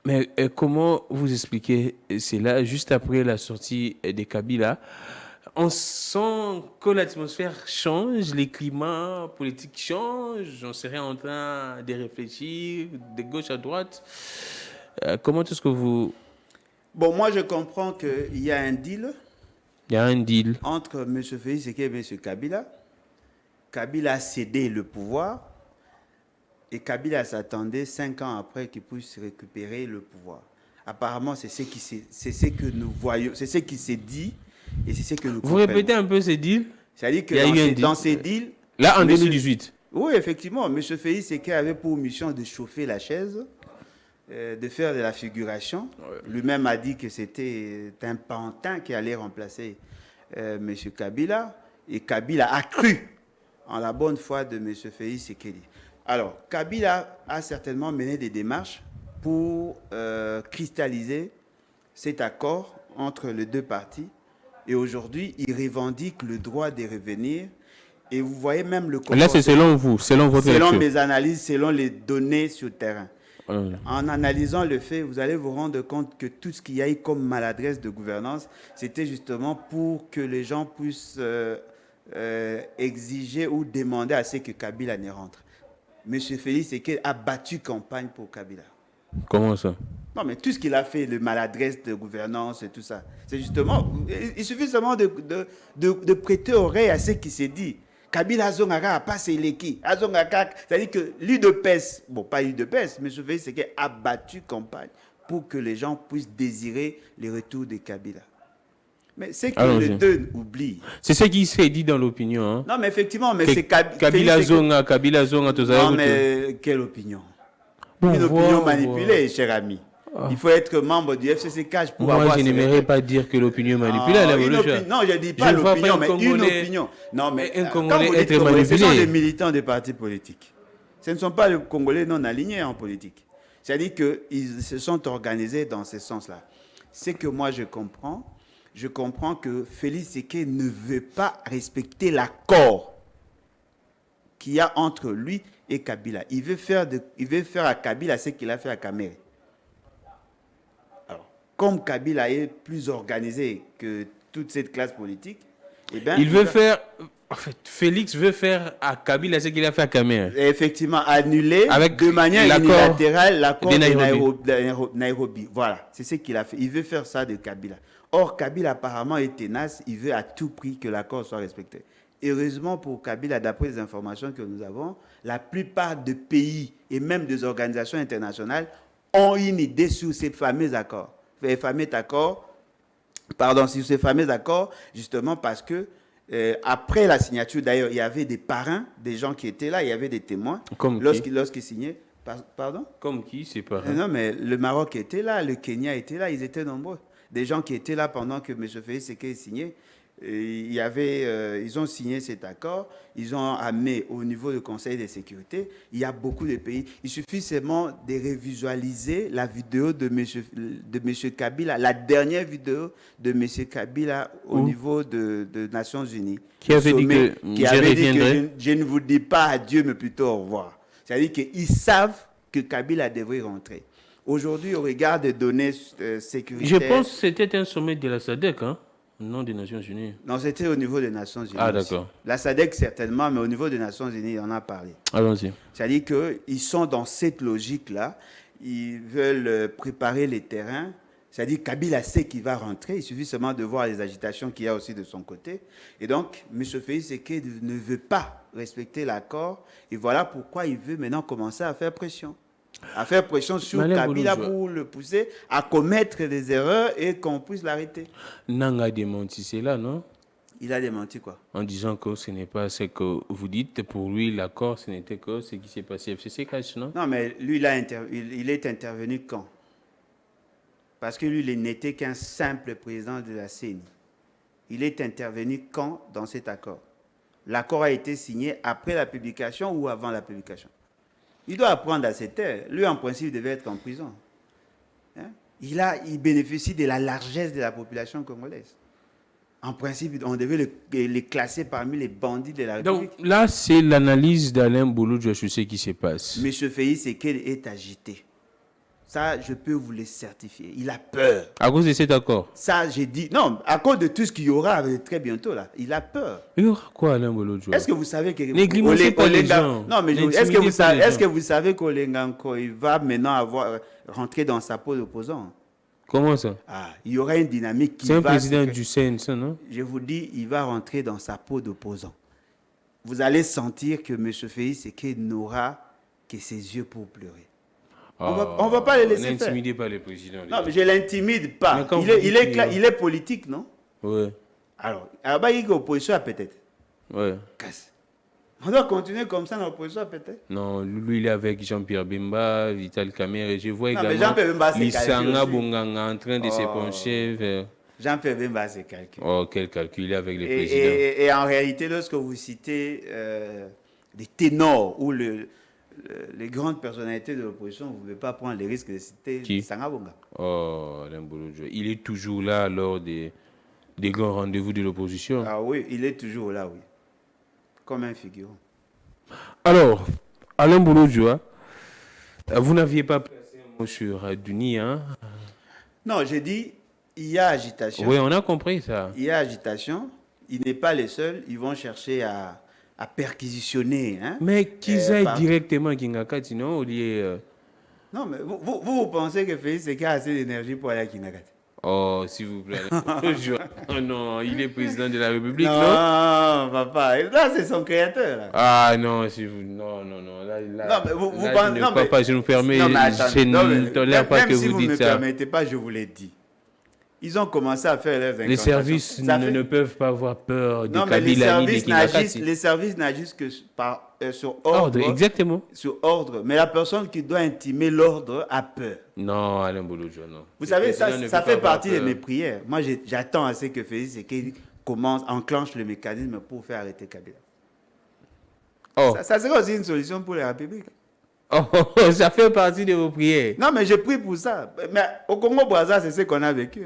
Mais comment vous expliquez cela juste après la sortie de Kabila? On sent que l'atmosphère change, les climats politiques changent, on serait en train de réfléchir de gauche à droite. Comment est-ce que vous... Bon, moi je comprends qu'il y a un deal. Il y a un deal. Entre M. Félix et M. Kabila. Kabila a cédé le pouvoir et Kabila s'attendait 5 ans après qu'il puisse récupérer le pouvoir. Apparemment, c'est ce que nous voyons, c'est ce qui s'est dit et c'est ce que nous comprenons. Vous répétez un peu ces deals? C'est-à-dire que dans ces deals... Là, en 2018. Oui, effectivement. M. Félix avait pour mission de chauffer la chaise, de faire de la figuration. Ouais. Lui-même a dit que c'était un pantin qui allait remplacer M. Kabila. Et Kabila a cru en la bonne foi de M. Félix Tshisekedi. Alors, Kabila a certainement mené des démarches pour cristalliser cet accord entre les deux parties. Et aujourd'hui, il revendique le droit de revenir. Et vous voyez même le comportement... Là, c'est selon vous, selon votre Selon lecture. mes analyses, selon les données sur le terrain. En analysant le fait, vous allez vous rendre compte que tout ce qu'il y a eu comme maladresse de gouvernance, c'était justement pour que les gens puissent... exiger ou demander à ce que Kabila ne rentre. M. Félix Tshisekedi a battu campagne pour Kabila. Comment ça? Non, mais tout ce qu'il a fait, le maladresse de gouvernance et tout ça, c'est justement... Il suffit seulement de prêter oreille à ce qui s'est dit. Kabila Zongara a passé l'équipe. C'est-à-dire que l'UDPS, bon, pas l'UDPS, M. Félix Tshisekedi a battu campagne pour que les gens puissent désirer le retour de Kabila. Mais c'est que les deux oublient. C'est ce qui s'est dit dans l'opinion. Hein? Non, mais effectivement, mais c'est Kabila Zonga, non, mais quelle opinion? Une opinion manipulée, cher ami. Il faut être membre du FCCK pour avoir... Moi, je n'aimerais pas dire que l'opinion manipulée. Non, je ne dis pas l'opinion, mais une opinion. Non, mais quand vous dites Congolais, ce sont des militants des partis politiques. Ce ne sont pas les Congolais non alignés en politique. C'est-à-dire qu'ils se sont organisés dans ce sens-là. C'est que moi, je comprends que Félix Tshisekedi ne veut pas respecter l'accord qu'il y a entre lui et Kabila. Il veut faire à Kabila ce qu'il a fait à Kamere. Alors, comme Kabila est plus organisé que toute cette classe politique, eh bien, en fait, Félix veut faire à Kabila ce qu'il a fait à Kamere. Effectivement, annuler de manière unilatérale l'accord de Nairobi. Voilà, c'est ce qu'il a fait. Il veut faire ça de Kabila. Or, Kabila apparemment est tenace, il veut à tout prix que l'accord soit respecté. Heureusement pour Kabila, d'après les informations que nous avons, la plupart des pays et même des organisations internationales ont une idée sur ces fameux accords. Sur ces fameux accords, justement parce que après la signature, d'ailleurs, il y avait des parrains, des gens qui étaient là, il y avait des témoins. Lorsqu'ils signaient. Pardon? Comme qui, ces parrains? Non, mais le Maroc était là, le Kenya était là, ils étaient nombreux. Des gens qui étaient là pendant que M. Félix Tshisekedi signait. Ils ont signé cet accord, ils ont amené au niveau du Conseil de sécurité. Il y a beaucoup de pays. Il suffit seulement de revisualiser la vidéo de M. Kabila, la dernière vidéo de M. Kabila au niveau de Nations Unies. Qui avait dit que je ne vous dis pas adieu, mais plutôt au revoir. C'est-à-dire qu'ils savent que Kabila devrait rentrer. Aujourd'hui, au regard des données sécuritaires... Je pense que c'était un sommet de la SADC, hein? Nom des Nations Unies. Non, c'était au niveau des Nations Unies. Ah, aussi. d'accord. La SADC, certainement, mais au niveau des Nations Unies, on en a parlé. Allons-y. C'est-à-dire qu'ils sont dans cette logique-là. Ils veulent préparer les terrains. C'est-à-dire que Kabila sait qu'il va rentrer. Il suffit seulement de voir les agitations qu'il y a aussi de son côté. Et donc, M. Félix Tshisekedi ne veut pas respecter l'accord. Et voilà pourquoi il veut maintenant commencer à faire pression. À faire pression sur Kabila pour le pousser à commettre des erreurs et qu'on puisse l'arrêter. Nanga a démenti cela, non? Il a démenti quoi? En disant que ce n'est pas ce que vous dites. Pour lui, l'accord, ce n'était que ce qui s'est passé à FCC Cash, non? Non, mais lui, il est intervenu quand? Parce que lui, il n'était qu'un simple président de la CENI. Il est intervenu quand dans cet accord? L'accord a été signé après la publication ou avant la publication? Il doit apprendre à ses terres. Lui, en principe, devait être en prison. Hein? Il bénéficie de la largesse de la population congolaise. En principe, on devait les classer parmi les bandits de la République. Donc là, c'est l'analyse d'Alain Bouloudjoua sur ce qui se passe. M. Félix Tshisekedi est agité. Ça, je peux vous le certifier. Il a peur. À cause de cet accord? Ça, j'ai dit... Non, à cause de tout ce qu'il y aura très bientôt, là. Il a peur. Il y aura quoi, Alain Bouloudjoua? Est-ce que vous savez que... N'églimez pas les gens. Non, mais est-ce que vous savez qu'Olenganko, il va maintenant rentrer dans sa peau d'opposant? Comment ça? Ah, il y aura une dynamique qui va... C'est un président du CNC, non? Je vous dis, il va rentrer dans sa peau d'opposant. Vous allez sentir que M. Félix Tshisekedi n'aura que ses yeux pour pleurer. On ne va pas les laisser faire. N'intimidez pas le président. Non, mais je ne l'intimide pas. Il est politique, non? Oui. Alors, il y a opposition peut-être. Oui. On doit continuer comme ça dans l'opposition peut-être. Non, lui, il est avec Jean-Pierre Bemba, Vital Kamerhe. Et je vois non, également Lissanga Bonganga en train de se pencher vers... Jean-Pierre Bemba, c'est calcul. Oh, quel calcul, il est avec le président. Et en réalité, lorsque vous citez des ténors ou les grandes personnalités de l'opposition, vous ne pouvez pas prendre les risques de citer Sangabonga. Oh, Alain Bouloudjoua. Il est toujours là lors des grands rendez-vous de l'opposition. Ah oui, il est toujours là, oui. Comme un figurant. Alors, Alain Bouloudjoua, vous n'aviez pas placé un mot sur Duni, hein? Non, j'ai dit, il y a agitation. Oui, on a compris ça. Il y a agitation. Il n'est pas les seuls. Ils vont chercher à perquisitionner. Hein, mais qu'ils aillent directement à Kingakati, non? Au lieu, Non, mais vous pensez que Félix Tshisekedi a assez d'énergie pour aller à Kingakati? Oh, s'il vous plaît. Oh non, il est président de la République, non? Non, papa. Là, c'est son créateur. Là. Ah non, si vous... Non. Là, non, mais vous pensez... Non, mais... pas, je nous permets... je ne tolère pas que vous dites ça. Même si vous ne me permettez pas, je vous l'ai dit. Ils ont commencé à faire leurs incantations. Les services ne peuvent pas avoir peur de Kabila ni de Kingakati. Les services n'agissent que sur ordre. Exactement. Sur ordre. Mais la personne qui doit intimer l'ordre a peur. Non, Alain Bouloudjoua, non. Vous savez, ça fait partie de mes prières. Moi, j'attends à ce que Félix Tshisekedi enclenche le mécanisme pour faire arrêter Kabila. Oh. Ça serait aussi une solution pour la République. Oh, ça fait partie de vos prières. Non, mais je prie pour ça. Mais au Congo-Brazza, c'est ce qu'on a vécu.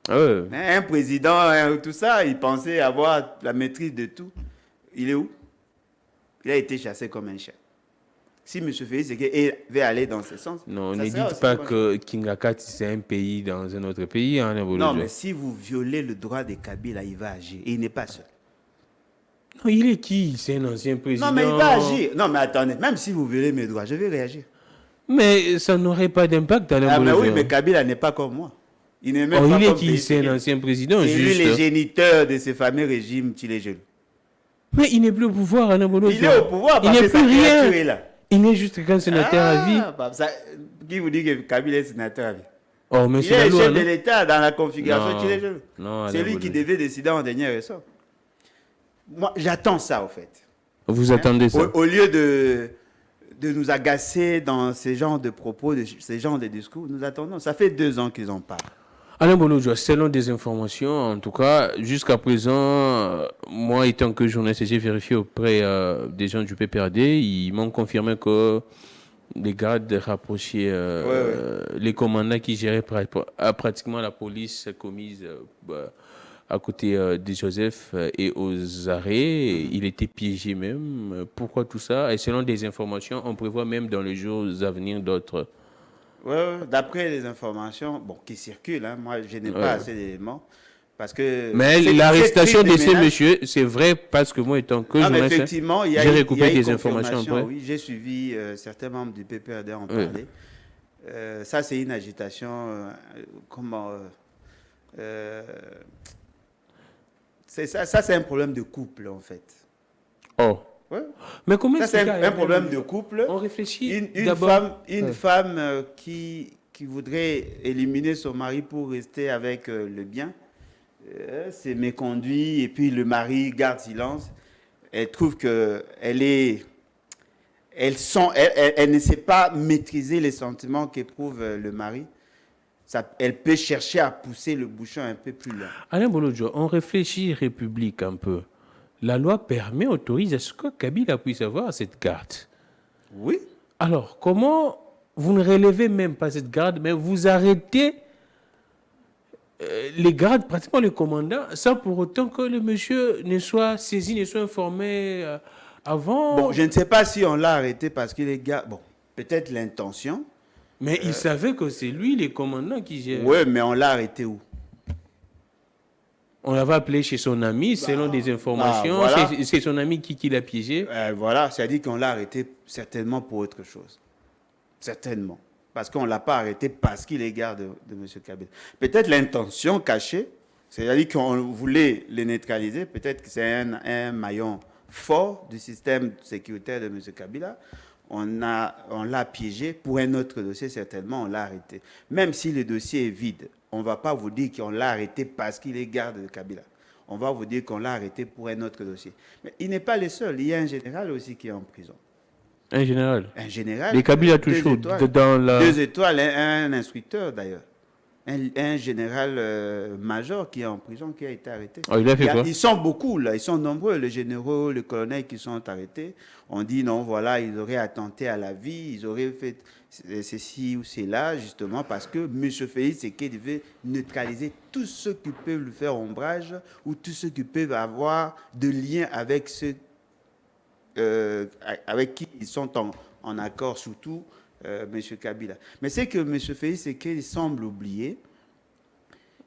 Un président, tout ça, il pensait avoir la maîtrise de tout. Il est où? Il a été chassé comme un chien. Si M. Félix veut aller dans ce sens... Non, ne dites pas que Kingakati, c'est un pays dans un autre pays. Hein, non, mais si vous violez le droit de Kabila, il va agir. Et il n'est pas seul. Non, il est qui? C'est un ancien président. Non, mais il va agir. Non, mais attendez, même si vous violez mes droits, je vais réagir. Mais ça n'aurait pas d'impact à mais oui, mais Kabila n'est pas comme moi. Il n'est même pas il est qui? C'est un ancien président. C'est lui les géniteurs de ce fameux régime Tchilé-Gelou. Mais il n'est plus au pouvoir, Alain Bouloudjoua. Il est au pouvoir parce que sa créature est là. Il n'est juste qu'un sénateur à vie. Qui vous dit que Kabila est sénateur à vie? Oh, mais il est le chef de l'État dans la configuration Tchilé-Gelou. C'est lui qui devait décider en dernier ressort. Moi, j'attends ça, au fait. Vous attendez ça? Au lieu de nous agacer dans ces genres de propos, ces genres de discours, nous attendons. Ça fait 2 ans qu'ils en parlent. Alain Bouloudjoua, selon des informations, en tout cas, jusqu'à présent, moi étant que journaliste, j'ai vérifié auprès des gens du PPRD, ils m'ont confirmé que les gardes rapprochés, les commandants qui géraient pratiquement la police commise à côté de Joseph et aux arrêts, il était piégé même. Pourquoi tout ça? Et selon des informations, on prévoit même dans les jours à venir d'autres... Oui, d'après les informations qui circulent, hein, moi je n'ai pas assez d'éléments, Parce que Mais l'arrestation de ces messieurs, c'est vrai parce que moi, étant que journaliste, effectivement, j'ai récupéré des informations après. Oui, j'ai suivi certains membres du PPRD en parler. Ça, c'est une agitation. Ça, c'est un problème de couple, en fait. Oh. Ouais. Mais comment ça, c'est un problème de couple. On réfléchit Une femme qui voudrait éliminer son mari pour rester avec le bien, c'est méconduit, et puis le mari garde silence. Elle trouve qu'elle elle ne sait pas maîtriser les sentiments qu'éprouve le mari. Elle peut chercher à pousser le bouchon un peu plus loin. Alain Bolodjo, on réfléchit République un peu. La loi permet, autorise à ce que Kabila puisse avoir cette garde. Oui. Alors, comment vous ne relevez même pas cette garde, mais vous arrêtez les gardes, pratiquement le commandant, sans pour autant que le monsieur ne soit saisi, ne soit informé avant? Bon, je ne sais pas si on l'a arrêté parce qu'il est garde. Bon, peut-être l'intention. Mais il savait que c'est lui, les commandants, qui gère. Oui, mais on l'a arrêté où? On l'avait appelé chez son ami, selon des informations. Voilà. C'est son ami qui l'a piégé. Voilà, c'est-à-dire qu'on l'a arrêté certainement pour autre chose. Certainement. Parce qu'on ne l'a pas arrêté parce qu'il est garde de M. Kabila. Peut-être l'intention cachée, c'est-à-dire qu'on voulait les neutraliser. Peut-être que c'est un maillon fort du système sécuritaire de M. Kabila. On l'a piégé pour un autre dossier, certainement, on l'a arrêté. Même si le dossier est vide, on ne va pas vous dire qu'on l'a arrêté parce qu'il est garde de Kabila. On va vous dire qu'on l'a arrêté pour un autre dossier. Mais il n'est pas le seul. Il y a un général aussi qui est en prison. Un général? Un général. Les Kabila toujours dans la... 2 étoiles, un instructeur d'ailleurs. Un général major qui est en prison, qui a été arrêté. Oh, il a fait quoi? Ils sont beaucoup là, ils sont nombreux, les généraux, les colonels qui sont arrêtés. On dit non, voilà, ils auraient attenté à la vie, ils auraient fait ceci ou cela, justement parce que M. Félix Tshisekedi devait neutraliser tous ceux qui peuvent lui faire ombrage ou tous ceux qui peuvent avoir de liens avec ceux avec qui ils sont en accord, surtout M. Kabila. Mais c'est que M. Félix Tshisekedi semble oublier.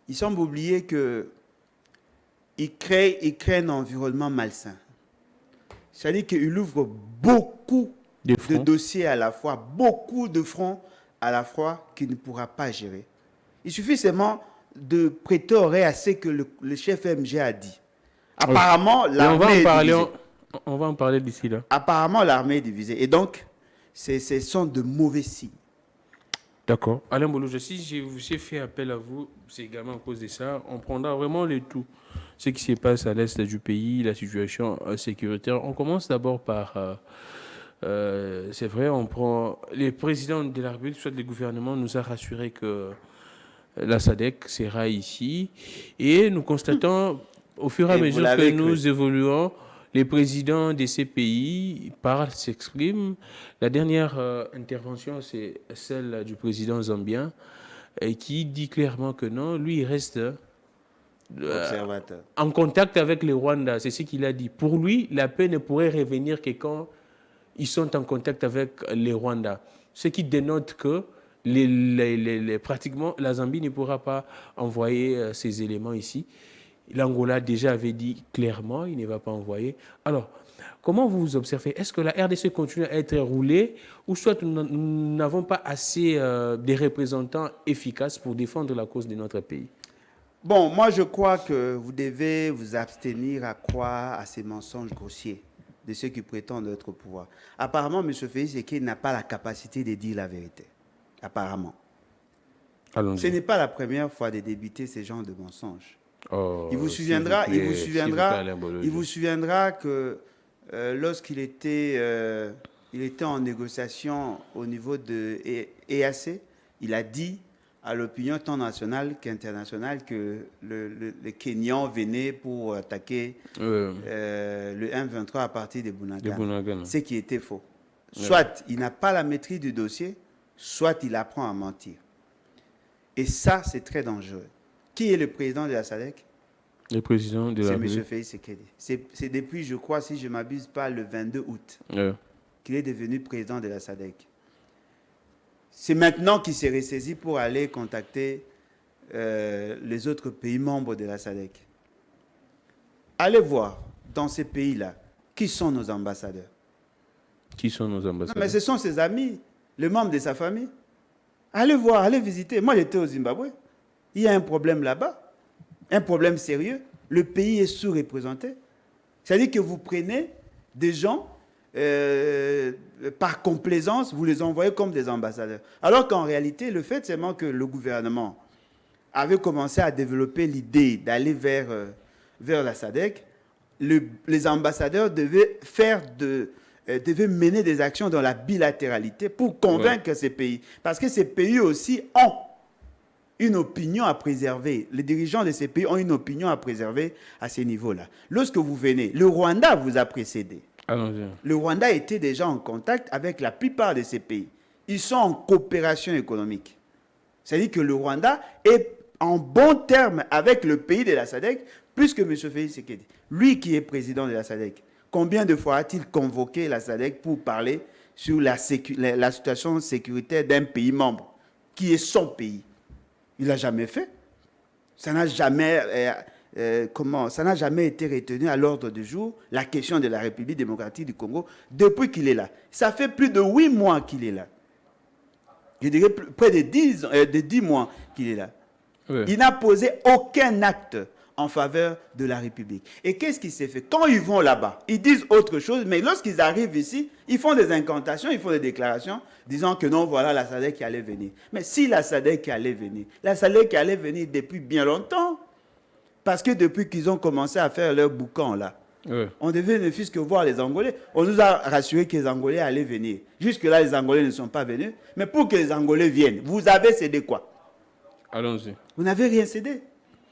Il semble oublier qu'il crée un environnement malsain. C'est-à-dire qu'il ouvre beaucoup de dossiers à la fois, beaucoup de fronts à la fois qu'il ne pourra pas gérer. Il suffit seulement de prêter oreille à ce que le chef MG a dit. Apparemment, l'armée est divisée. On va en parler d'ici là. Apparemment, l'armée est divisée. Et donc, ce sont de mauvais signes. D'accord. Alain Bolodjo, si j'ai fait appel à vous, c'est également à cause de ça. On prendra vraiment le tout. Ce qui se passe à l'est du pays, la situation sécuritaire. On commence d'abord par... c'est vrai, on prend... Le président de la République, soit le gouvernement, nous a rassuré que la SADC sera ici. Et nous constatons, au fur et à mesure que nous évoluons, les présidents de ces pays parlent, s'expriment. La dernière intervention, c'est celle du président zambien, qui dit clairement que non, lui, il reste en contact avec les Rwandais. C'est ce qu'il a dit. Pour lui, la paix ne pourrait revenir que quand ils sont en contact avec les Rwandais. Ce qui dénote que pratiquement, la Zambie ne pourra pas envoyer ces éléments ici. L'Angola déjà avait dit clairement, il ne va pas envoyer. Alors, comment vous observez? Est-ce que la RDC continue à être roulée ou soit nous n'avons pas assez de représentants efficaces pour défendre la cause de notre pays? Bon, moi je crois que vous devez vous abstenir à croire à ces mensonges grossiers de ceux qui prétendent être au pouvoir. Apparemment, M. Félix Tshisekedi n'a pas la capacité de dire la vérité. Apparemment. Ce n'est pas la première fois de débiter ces genres de mensonges. Oh, il vous souviendra que lorsqu'il était, en négociation au niveau de EAC, il a dit à l'opinion tant nationale qu'internationale que le Kenyan venait pour attaquer le M23 à partir de Bunagana. Ce qui était faux. Soit il n'a pas la maîtrise du dossier, soit il apprend à mentir. Et ça, c'est très dangereux. Qui est le président de la SADC? Le président de la République. C'est M. Félix Tshisekedi. C'est depuis, je crois, si je ne m'abuse pas, le 22 août qu'il est devenu président de la SADC. C'est maintenant qu'il s'est ressaisi pour aller contacter les autres pays membres de la SADC. Allez voir dans ces pays-là qui sont nos ambassadeurs. Qui sont nos ambassadeurs? Non, mais ce sont ses amis, les membres de sa famille. Allez voir, allez visiter. Moi, j'étais au Zimbabwe. Il y a un problème là-bas, un problème sérieux. Le pays est sous-représenté. C'est-à-dire que vous prenez des gens, par complaisance, vous les envoyez comme des ambassadeurs. Alors qu'en réalité, le fait seulement que le gouvernement avait commencé à développer l'idée d'aller vers la SADC, les ambassadeurs devaient mener des actions dans la bilatéralité pour convaincre ces pays. Parce que ces pays aussi ont une opinion à préserver. Les dirigeants de ces pays ont une opinion à préserver à ces niveaux-là. Lorsque vous venez, le Rwanda vous a précédé. Le Rwanda était déjà en contact avec la plupart de ces pays. Ils sont en coopération économique. C'est-à-dire que le Rwanda est en bon terme avec le pays de la SADC, plus que M. Félix Tshisekedi. Lui qui est président de la SADC, combien de fois a-t-il convoqué la SADC pour parler sur la situation sécuritaire d'un pays membre, qui est son pays? Il ne l'a jamais fait. Ça n'a jamais, ça n'a jamais été retenu à l'ordre du jour, la question de la République démocratique du Congo, depuis qu'il est là. Ça fait plus de 8 mois qu'il est là. Je dirais près de 10 mois qu'il est là. Oui. Il n'a posé aucun acte en faveur de la République. Et qu'est-ce qui s'est fait? Quand ils vont là-bas, ils disent autre chose, mais lorsqu'ils arrivent ici, ils font des incantations, ils font des déclarations, disant que non, voilà la SADC qui allait venir. Mais si la SADC qui allait venir, la SADC qui allait venir depuis bien longtemps, parce que depuis qu'ils ont commencé à faire leur boucan là, on devait ne fût-ce que voir les Angolais. On nous a rassuré que les Angolais allaient venir. Jusque-là, les Angolais ne sont pas venus. Mais pour que les Angolais viennent, vous avez cédé quoi? Allons-y. Vous n'avez rien cédé.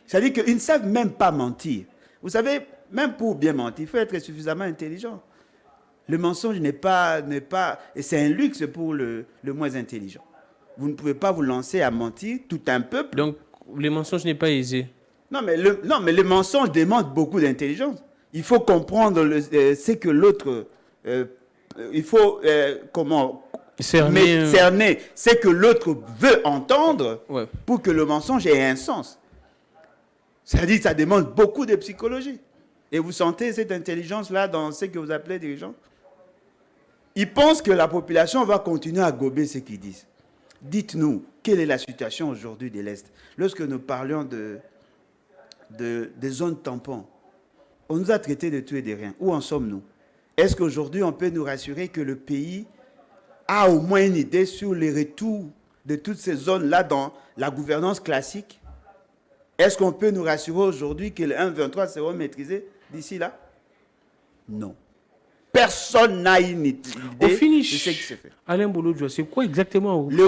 C'est-à-dire qu'ils ne savent même pas mentir. Vous savez, même pour bien mentir, il faut être suffisamment intelligent. Le mensonge n'est pas et c'est un luxe pour le moins intelligent. Vous ne pouvez pas vous lancer à mentir tout un peuple. Donc, le mensonge n'est pas aisé. Non, mais le mensonge demande beaucoup d'intelligence. Il faut comprendre ce que l'autre... il faut cerner ce que l'autre veut entendre pour que le mensonge ait un sens. C'est-à-dire que ça demande beaucoup de psychologie. Et vous sentez cette intelligence-là dans ce que vous appelez dirigeants? Ils pensent que la population va continuer à gober ce qu'ils disent. Dites-nous, quelle est la situation aujourd'hui de l'Est? Lorsque nous parlions des zones tampons, on nous a traités de tout et de rien. Où en sommes-nous? Est-ce qu'aujourd'hui, on peut nous rassurer que le pays a au moins une idée sur les retours de toutes ces zones-là dans la gouvernance classique? Est-ce qu'on peut nous rassurer aujourd'hui que les 1,23 seront maîtrisés d'ici là? Non. Personne n'a une idée de ce qui s'est fait. Alain Bolodjoa, c'est quoi exactement le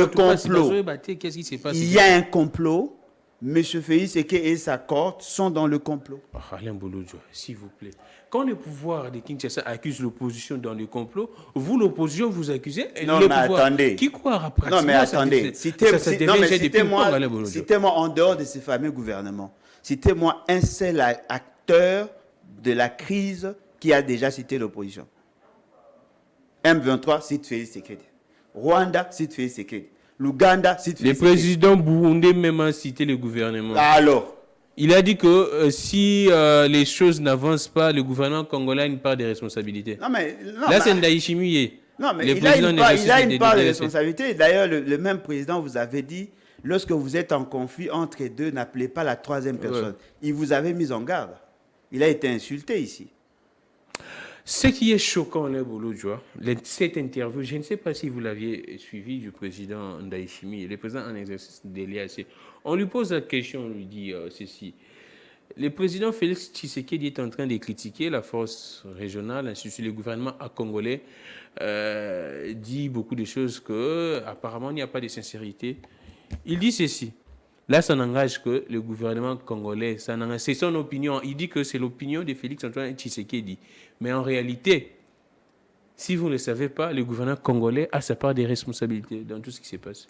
complot? Qu'est-ce qui s'est passé? Il y a un complot. M. Félix et sa cohorte sont dans le complot. Alain Bolodjoa, s'il vous plaît. Quand le pouvoir de Kinshasa accuse l'opposition dans le complot, vous, l'opposition, vous accusez. Non, mais attendez. Qui croira pratiquement? Non, mais attendez. Citez-moi en dehors de ces fameux gouvernements. Citez-moi un seul acteur de la crise qui a déjà cité l'opposition. M23 cite Félix Tshisekedi. Rwanda cite Félix Tshisekedi. L'Ouganda cite Félix Tshisekedi. Le président burundais même a cité le gouvernement. Alors? Il a dit que si les choses n'avancent pas, le gouvernement congolais a une part de responsabilité. Non, là, c'est Ndayishimiye. Non, mais il a une part de responsabilité. D'ailleurs, le même président vous avait dit, lorsque vous êtes en conflit entre deux, n'appelez pas la troisième personne. Il vous avait mis en garde. Il a été insulté ici. Ce qui est choquant, là, Bolodjoa, cette interview, je ne sais pas si vous l'aviez suivi du président Ndayishimiye, le président en exercice de l'IAC. On lui pose la question, on lui dit ceci. Le président Félix Tshisekedi est en train de critiquer la force régionale, ainsi que le gouvernement congolais dit beaucoup de choses qu'apparemment il n'y a pas de sincérité. Il dit ceci. Là, ça n'engage que le gouvernement congolais. C'est son opinion. Il dit que c'est l'opinion de Félix Antoine Tshisekedi. Mais en réalité, si vous ne le savez pas, le gouvernement congolais a sa part des responsabilités dans tout ce qui se passe.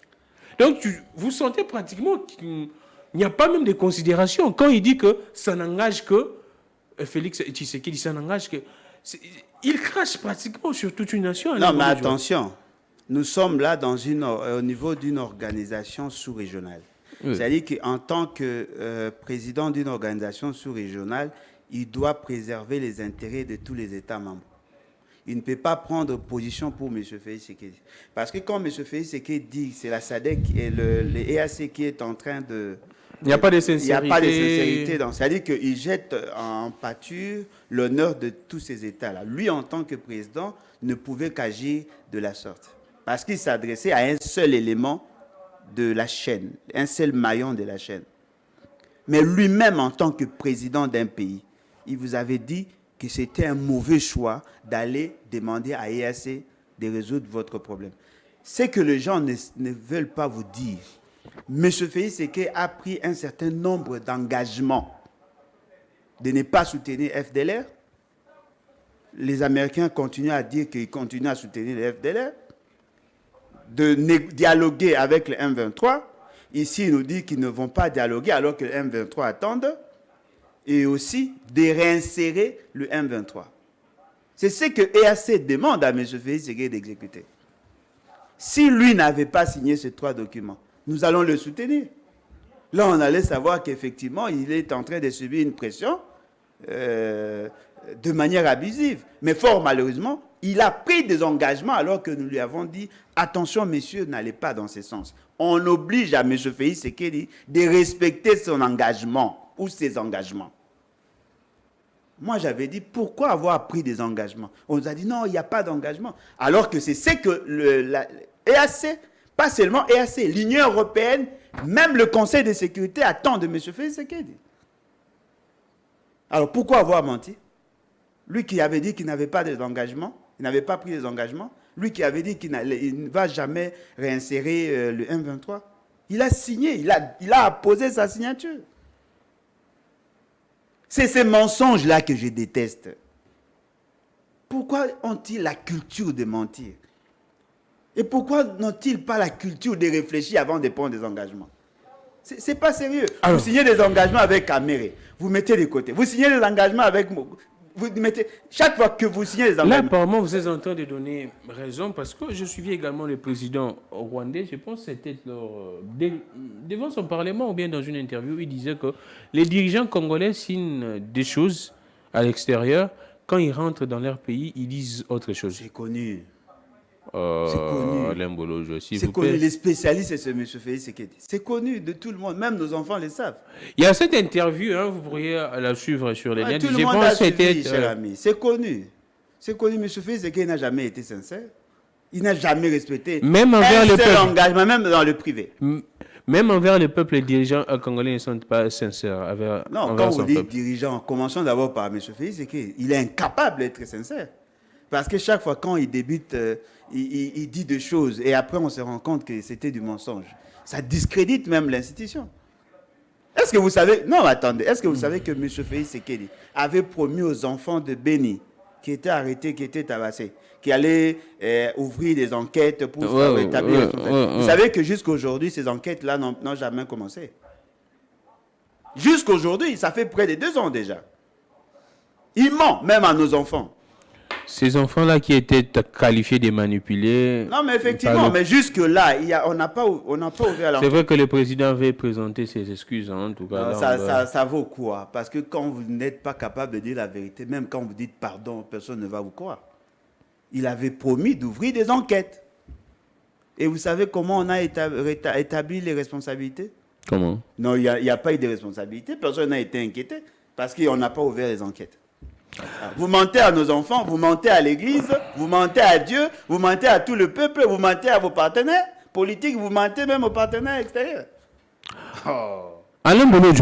Donc, vous sentez pratiquement qu'il n'y a pas même de considération. Quand il dit que ça n'engage que Félix Tshisekedi, ça n'engage que... Il crache pratiquement sur toute une nation. Non, mais attention. nous sommes là au niveau d'une organisation sous-régionale. Oui. C'est-à-dire qu'en tant que président d'une organisation sous-régionale, il doit préserver les intérêts de tous les États membres. Il ne peut pas prendre position pour M. Félix Tshisekedi. Parce que quand M. Félix Tshisekedi dit que c'est la SADC et le EAC qui est en train de... Il n'y a pas de sincérité. Il n'y a pas de sincérité. C'est-à-dire qu'il jette en pâture l'honneur de tous ces États-là. Lui, en tant que président, ne pouvait qu'agir de la sorte. Parce qu'il s'adressait à un seul élément de la chaîne, un seul maillon de la chaîne. Mais lui-même, en tant que président d'un pays, il vous avait dit que c'était un mauvais choix d'aller demander à EAC de résoudre votre problème. C'est que les gens ne veulent pas vous dire. M. Félix Tshisekedi a pris un certain nombre d'engagements de ne pas soutenir FDLR. Les Américains continuent à dire qu'ils continuent à soutenir le FDLR, de dialoguer avec le M23. Ici, il nous dit qu'ils ne vont pas dialoguer alors que le M23 attendent. Et aussi de réinsérer le M23. C'est ce que EAC demande à M. Félix Tshisekedi d'exécuter. Si lui n'avait pas signé ces 3 documents, nous allons le soutenir. Là, on allait savoir qu'effectivement, il est en train de subir une pression de manière abusive. Mais fort malheureusement, il a pris des engagements alors que nous lui avons dit « Attention, messieurs, n'allez pas dans ce sens ». On oblige à M. Félix Tshisekedi de respecter son engagement ou ses engagements. Moi, j'avais dit, pourquoi avoir pris des engagements? On nous a dit, non, il n'y a pas d'engagement. Alors que c'est ce que EAC, pas seulement EAC, l'Union européenne, même le Conseil de sécurité attend de M. Félix Tshisekedi. Alors, pourquoi avoir menti? Lui qui avait dit qu'il n'avait pas d'engagement, il n'avait pas pris des engagements, lui qui avait dit qu'il ne va jamais réinsérer le M23, il a signé, il a apposé sa signature. C'est ces mensonges-là que je déteste. Pourquoi ont-ils la culture de mentir? Et pourquoi n'ont-ils pas la culture de réfléchir avant de prendre des engagements? C'est pas sérieux. Alors, vous signez des engagements avec Kamere, vous mettez de côté. Vous signez des engagements avec... Vous mettez, chaque fois que vous signez des engagements... Là, apparemment, vous êtes en train de donner raison parce que je suivais également le président rwandais, je pense que c'était devant son parlement ou bien dans une interview, il disait que les dirigeants congolais signent des choses à l'extérieur. Quand ils rentrent dans leur pays, ils disent autre chose. C'est connu. C'est connu. Alain Bolo, c'est connu. Les spécialistes, c'est M. Félix Tshisekedi. C'est connu de tout le monde. Même nos enfants le savent. Il y a cette interview, hein, vous pourriez la suivre sur les liens. Tout le monde a suivi, cher ami. C'est connu. C'est connu. M. Félix Tshisekedi n'a jamais été sincère. Il n'a jamais respecté même envers le peuple. Engagement, même dans le privé. Même envers le peuple, les dirigeants congolais ne sont pas sincères. Non, quand vous dites dirigeants, commençons d'abord par M. Félix Tshisekedi. Il est incapable d'être sincère. Parce que chaque fois quand il débute, il dit des choses et après on se rend compte que c'était du mensonge. Ça discrédite même l'institution. Est-ce que vous savez... Non, attendez. Est-ce que vous savez que M. Félix Tshisekedi avait promis aux enfants de Béni, qui étaient arrêtés, qui étaient tabassés, qui allaient ouvrir des enquêtes pour établir... Vous savez que jusqu'à aujourd'hui, ces enquêtes-là n'ont jamais commencé. Jusqu'à aujourd'hui, ça fait près de 2 ans déjà. Il ment même à nos enfants. Ces enfants-là qui étaient qualifiés de manipulés... Non, mais effectivement, mais jusque-là, on n'a pas ouvert l'enquête. C'est vrai que le président avait présenté ses excuses, hein, en tout cas. Non, ça vaut quoi? Parce que quand vous n'êtes pas capable de dire la vérité, même quand vous dites pardon, personne ne va vous croire. Il avait promis d'ouvrir des enquêtes. Et vous savez comment on a établi les responsabilités? Comment? Non, il n'y a pas eu de responsabilité. Personne n'a été inquiété parce qu'on n'a pas ouvert les enquêtes. Vous mentez à nos enfants, vous mentez à l'Église, vous mentez à Dieu, vous mentez à tout le peuple, vous mentez à vos partenaires politiques, vous mentez même aux partenaires extérieurs. Alain Bolo,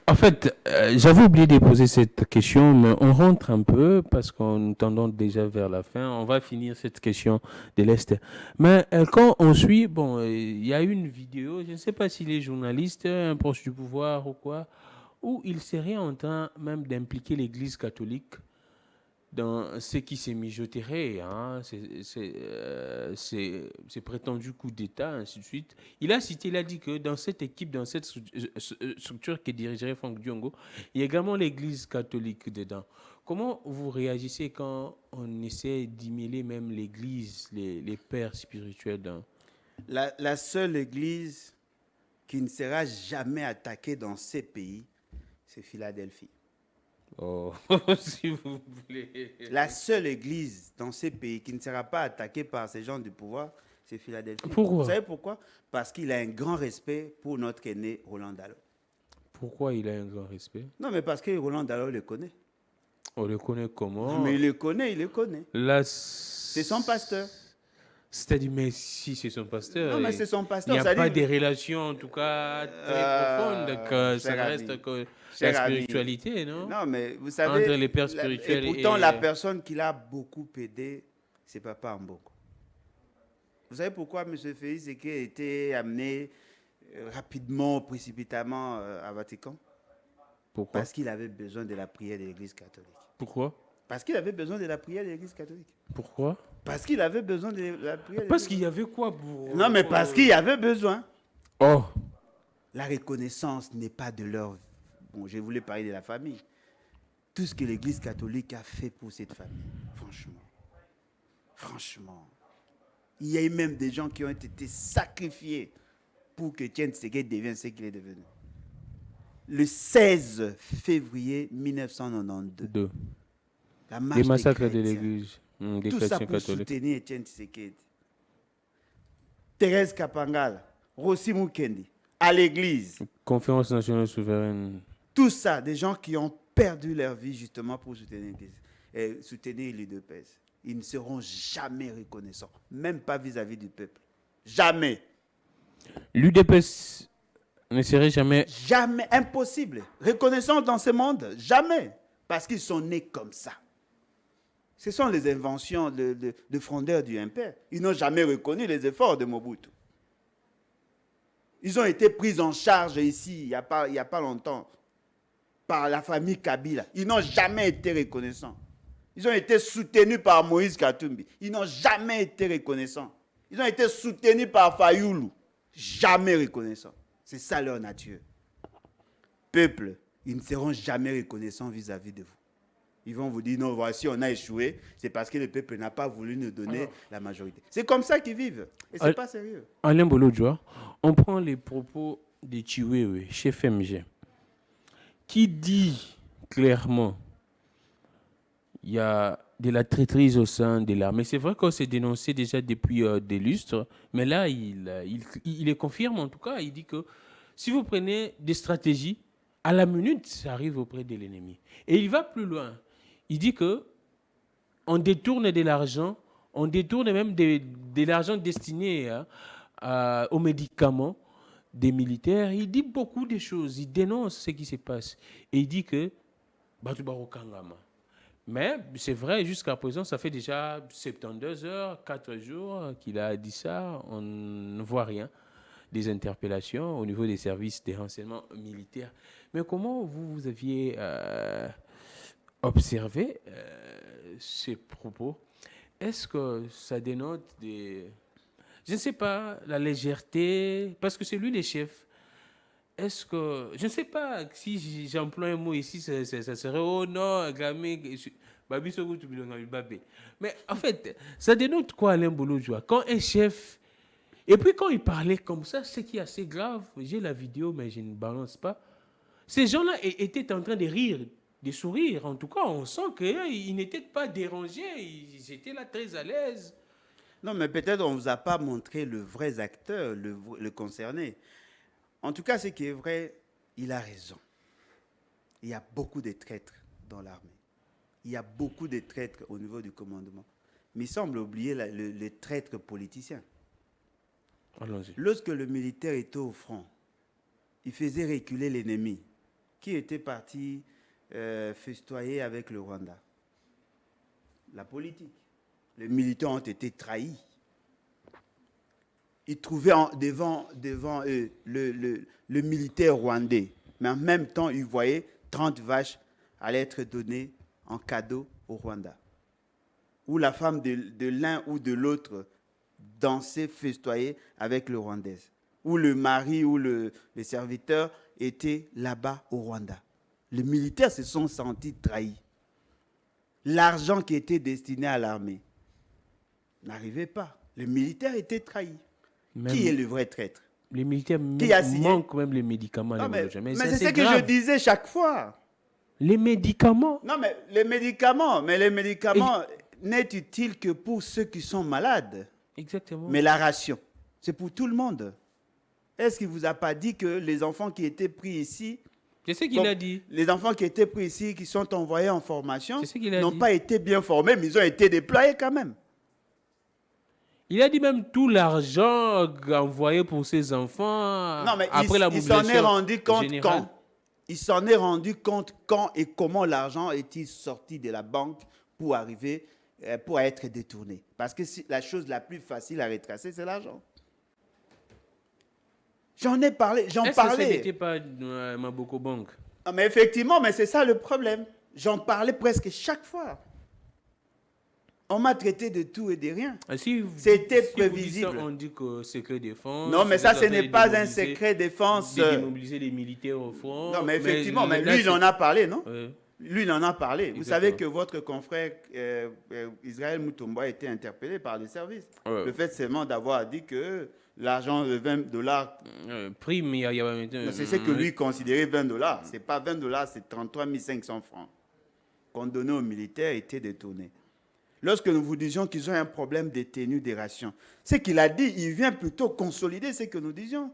en fait, j'avais oublié de poser cette question, mais on rentre un peu parce qu'on tendons déjà vers la fin. On va finir cette question de l'Est. Mais quand on suit, bon, il y a une vidéo, je ne sais pas s'il est journaliste, un proche du pouvoir ou quoi, où il serait en train même d'impliquer l'Église catholique dans ce qui s'est mijoterait, hein, ces prétendus coups d'État, ainsi de suite. Il a dit que dans cette équipe, dans cette structure que dirigerait Franck Diongo, il y a également l'Église catholique dedans. Comment vous réagissez quand on essaie d'immêler même l'Église, les pères spirituels dans... La seule église qui ne sera jamais attaquée dans ces pays, c'est Philadelphie. Oh, si vous voulez. La seule église dans ces pays qui ne sera pas attaquée par ces gens du pouvoir, c'est Philadelphie. Vous Pourquoi? savez pourquoi? Parce qu'il a un grand respect pour notre aîné Roland Dallot. Pourquoi il a un grand respect? Non, mais parce que Roland Dallot le connaît. On le connaît Non, comment? mais il le connaît, il le connaît. Là, C'est son pasteur. c'est-à-dire, mais si c'est son pasteur, Non, mais c'est son il pasteur. n'y a Ça pas dit, de relation, en tout cas, très profonde, que ça cher ne reste ami, que la cher ami. spiritualité, non? Non, mais vous Entre savez, les pères et spirituels pourtant, la et... personne qui l'a beaucoup aidé, c'est Papa Mboko. Vous savez pourquoi M. Félix Eke a été amené rapidement, précipitamment à Vatican? Pourquoi? Parce qu'il avait besoin de la prière de l'Église catholique. Pourquoi? Parce qu'il avait besoin de la prière de l'Église catholique. Pourquoi? Parce qu'il avait besoin de la prière de Parce l'Église qu'il y avait quoi pour... Non, mais parce qu'il y avait besoin. Oh, La reconnaissance n'est pas de leur... Bon, je voulais parler de la famille. Tout ce que l'Église catholique a fait pour cette famille, franchement. Il y a eu même des gens qui ont été sacrifiés pour que Etienne Tshisekedi devienne ce qu'il est devenu. Le 16 février 1992, deux. la Les marche des massacres de chrétiens, l'Église, des tout ça chrétiens pour catholiques. soutenir Etienne Tshisekedi. Thérèse Kapangala, Rossi Mukendi, à l'église. Conférence nationale souveraine. Tout ça, des gens qui ont perdu leur vie justement pour soutenir l'UDPS. Ils ne seront jamais reconnaissants, même pas vis-à-vis du peuple. Jamais. L'UDPS ne serait jamais... Jamais, impossible. Reconnaissant dans ce monde, jamais. Parce qu'ils sont nés comme ça. Ce sont les inventions de fondeurs du impère. Ils n'ont jamais reconnu les efforts de Mobutu. Ils ont été pris en charge ici, il n'y a pas longtemps, par la famille Kabila. Ils n'ont jamais été reconnaissants. Ils ont été soutenus par Moïse Katumbi. Ils n'ont jamais été reconnaissants. Ils ont été soutenus par Fayoulou. Jamais reconnaissants. C'est ça leur nature. Peuple, ils ne seront jamais reconnaissants vis-à-vis de vous. Ils vont vous dire, non, voici, on a échoué. C'est parce que le peuple n'a pas voulu nous donner la majorité. C'est comme ça qu'ils vivent. Et ce n'est pas sérieux. Alain Bolodjoa, on prend les propos de Chiwewe, chef MG, qui dit clairement il y a de la traîtrise au sein de l'armée. C'est vrai qu'on s'est dénoncé déjà depuis des lustres, mais là, il les confirme en tout cas. Il dit que si vous prenez des stratégies, à la minute, ça arrive auprès de l'ennemi. Et il va plus loin. Il dit que on détourne de l'argent, on détourne même de l'argent destiné aux médicaments des militaires. Il dit beaucoup de choses. Il dénonce ce qui se passe. Et il dit que Batubaro Kangama. Mais c'est vrai, jusqu'à présent, ça fait déjà 72 heures, 4 jours qu'il a dit ça. On ne voit rien des interpellations au niveau des services des renseignements militaires. Mais comment vous aviez observé ces propos? Est-ce que ça dénote des... Je ne sais pas, la légèreté, parce que c'est lui le chef. Est-ce que... Je ne sais pas si j'emploie un mot ici, ça serait « Oh non, gamé, babi sogo tu babé ». Mais en fait, ça dénote quoi Alain Bolodjoa? Quand un chef... Et puis quand il parlait comme ça, ce qui est assez grave, j'ai la vidéo mais je ne balance pas, ces gens-là étaient en train de rire, de sourire. En tout cas, on sent qu'ils n'étaient pas dérangés, ils étaient là très à l'aise. Non, mais peut-être on ne vous a pas montré le vrai acteur, le concerné. En tout cas, ce qui est vrai, il a raison. Il y a beaucoup de traîtres dans l'armée. Il y a beaucoup de traîtres au niveau du commandement. Mais il semble oublier les traîtres politiciens. Allons-y. Lorsque le militaire était au front, il faisait reculer l'ennemi qui était parti festoyer avec le Rwanda. La politique. Les militaires ont été trahis. Ils trouvaient devant eux le militaire rwandais. Mais en même temps, ils voyaient 30 vaches allaient être données en cadeau au Rwanda. Où la femme de l'un ou de l'autre dansait, festoyait avec le Rwandais. Où le mari ou le serviteur était là-bas au Rwanda. Les militaires se sont sentis trahis. l'argent qui était destiné à l'armée n'arrivait pas. Le militaire était trahi. Qui est le vrai traître? Les militaires manquent même les médicaments. Non, mais ça, c'est ce que je disais chaque fois. Les médicaments. Non, mais les médicaments n'est utile que pour ceux qui sont malades. Exactement. Mais la ration, c'est pour tout le monde. Est-ce qu'il ne vous a pas dit que les enfants qui étaient pris ici... C'est ce qu'il a dit. Les enfants qui étaient pris ici, qui sont envoyés en formation, n'ont pas été bien formés, mais ils ont été déployés quand même. Il a dit même tout l'argent envoyé pour ses enfants après la mobilisation. Il s'en est rendu compte quand. Il s'en est rendu compte quand et comment l'argent est-il sorti de la banque pour arriver, pour être détourné. Parce que la chose la plus facile à retracer, c'est l'argent. J'en ai parlé, j'en parlais. Est-ce que ce n'était pas Maboko Bank? Non, mais effectivement, mais c'est ça le problème. J'en parlais presque chaque fois. On m'a traité de tout et de rien. C'était prévisible. On dit que secret défense. Non, mais ça, ce n'est pas un secret défense. Démobiliser les militaires au front. Non, mais effectivement, mais lui, il en a parlé, non? Oui. Lui, il en a parlé. Exactement. Vous savez que votre confrère Israël Mutombo a été interpellé par les services. Le fait seulement d'avoir dit que l'argent de $20... prime, il y a... C'est ce que lui considérait $20. Ce n'est pas $20, c'est 33 500 francs qu'on donnait aux militaires était détourné. Lorsque nous vous disions qu'ils ont un problème de tenue des rations, ce qu'il a dit, il vient plutôt consolider ce que nous disions.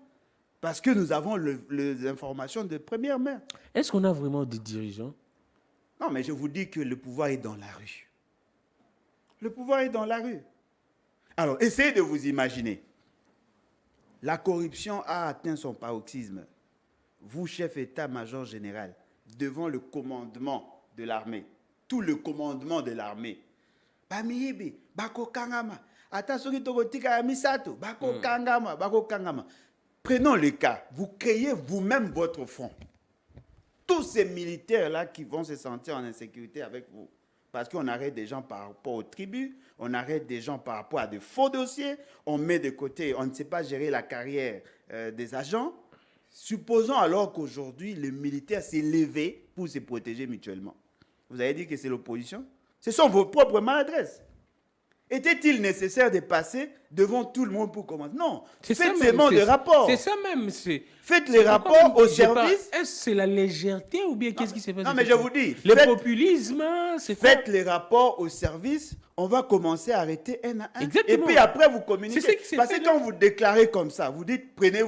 Parce que nous avons les informations de première main. Est-ce qu'on a vraiment des dirigeants? Non, mais je vous dis que le pouvoir est dans la rue. Le pouvoir est dans la rue. Alors, essayez de vous imaginer. La corruption a atteint son paroxysme. Vous, chef état-major général, devant le commandement de l'armée, tout le commandement de l'armée, Bamiyibi, Bako Kangama, Atasuri Togotika Misato, Bako Kangama, Bako Kangama. Prenons le cas, vous créez vous-même votre front. Tous ces militaires-là qui vont se sentir en insécurité avec vous, parce qu'on arrête des gens par rapport aux tribus, on arrête des gens par rapport à de faux dossiers, on met de côté, on ne sait pas gérer la carrière des agents. Supposons alors qu'aujourd'hui, le militaire s'est levé pour se protéger mutuellement. Vous avez dit que c'est l'opposition? Ce sont vos propres maladresses. Était-il nécessaire de passer devant tout le monde pour commencer? Non. Faites seulement des rapports. C'est ça même. Faites les rapports au service. Est-ce que c'est la légèreté ou bien qu'est-ce qui s'est passé? Non, mais je vous dis. Le populisme, c'est quoi? Faites les rapports au service. On va commencer à arrêter un à un. Exactement. Et puis après, vous communiquez. C'est ce qui s'est Parce fait, que quand vous déclarez comme ça, vous dites prenez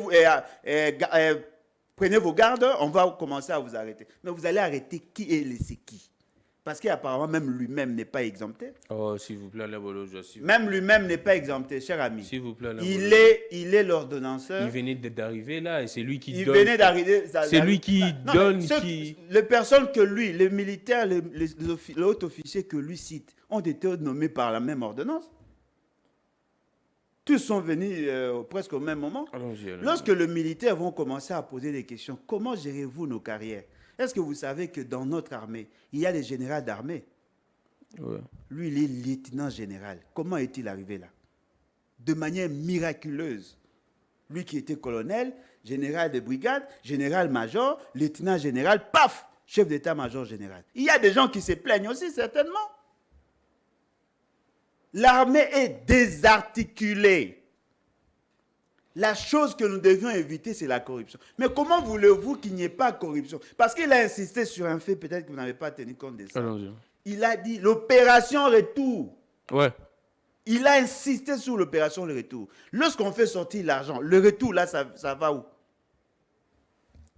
vos gardes, on va commencer à vous arrêter. Mais vous allez arrêter qui et laisser qui? Parce qu'apparemment, même lui-même n'est pas exempté. Oh, s'il vous plaît, même lui-même n'est pas exempté, cher ami. S'il vous plaît, il est l'ordonnanceur. Il venait d'arriver là et c'est lui qui donne. Il venait d'arriver. C'est lui qui donne. Les personnes que lui, les militaires, les hauts officiers que lui cite, ont été nommés par la même ordonnance. Tous sont venus presque au même moment. Allons-y. Lorsque les militaires vont commencer à poser des questions, comment gérez-vous nos carrières? Est-ce que vous savez que dans notre armée, il y a des généraux d'armée? Ouais. Lui, il est lieutenant général. Comment est-il arrivé là? De manière miraculeuse. Lui qui était colonel, général de brigade, général-major, lieutenant général, paf, chef d'état-major général. Il y a des gens qui se plaignent aussi, certainement. L'armée est désarticulée. La chose que nous devions éviter, c'est la corruption. Mais comment voulez-vous qu'il n'y ait pas de corruption? Parce qu'il a insisté sur un fait, peut-être que vous n'avez pas tenu compte de ça. Allons-y. Il a dit l'opération retour. Ouais. Il a insisté sur l'opération le retour. Lorsqu'on fait sortir l'argent, le retour, là, ça va où?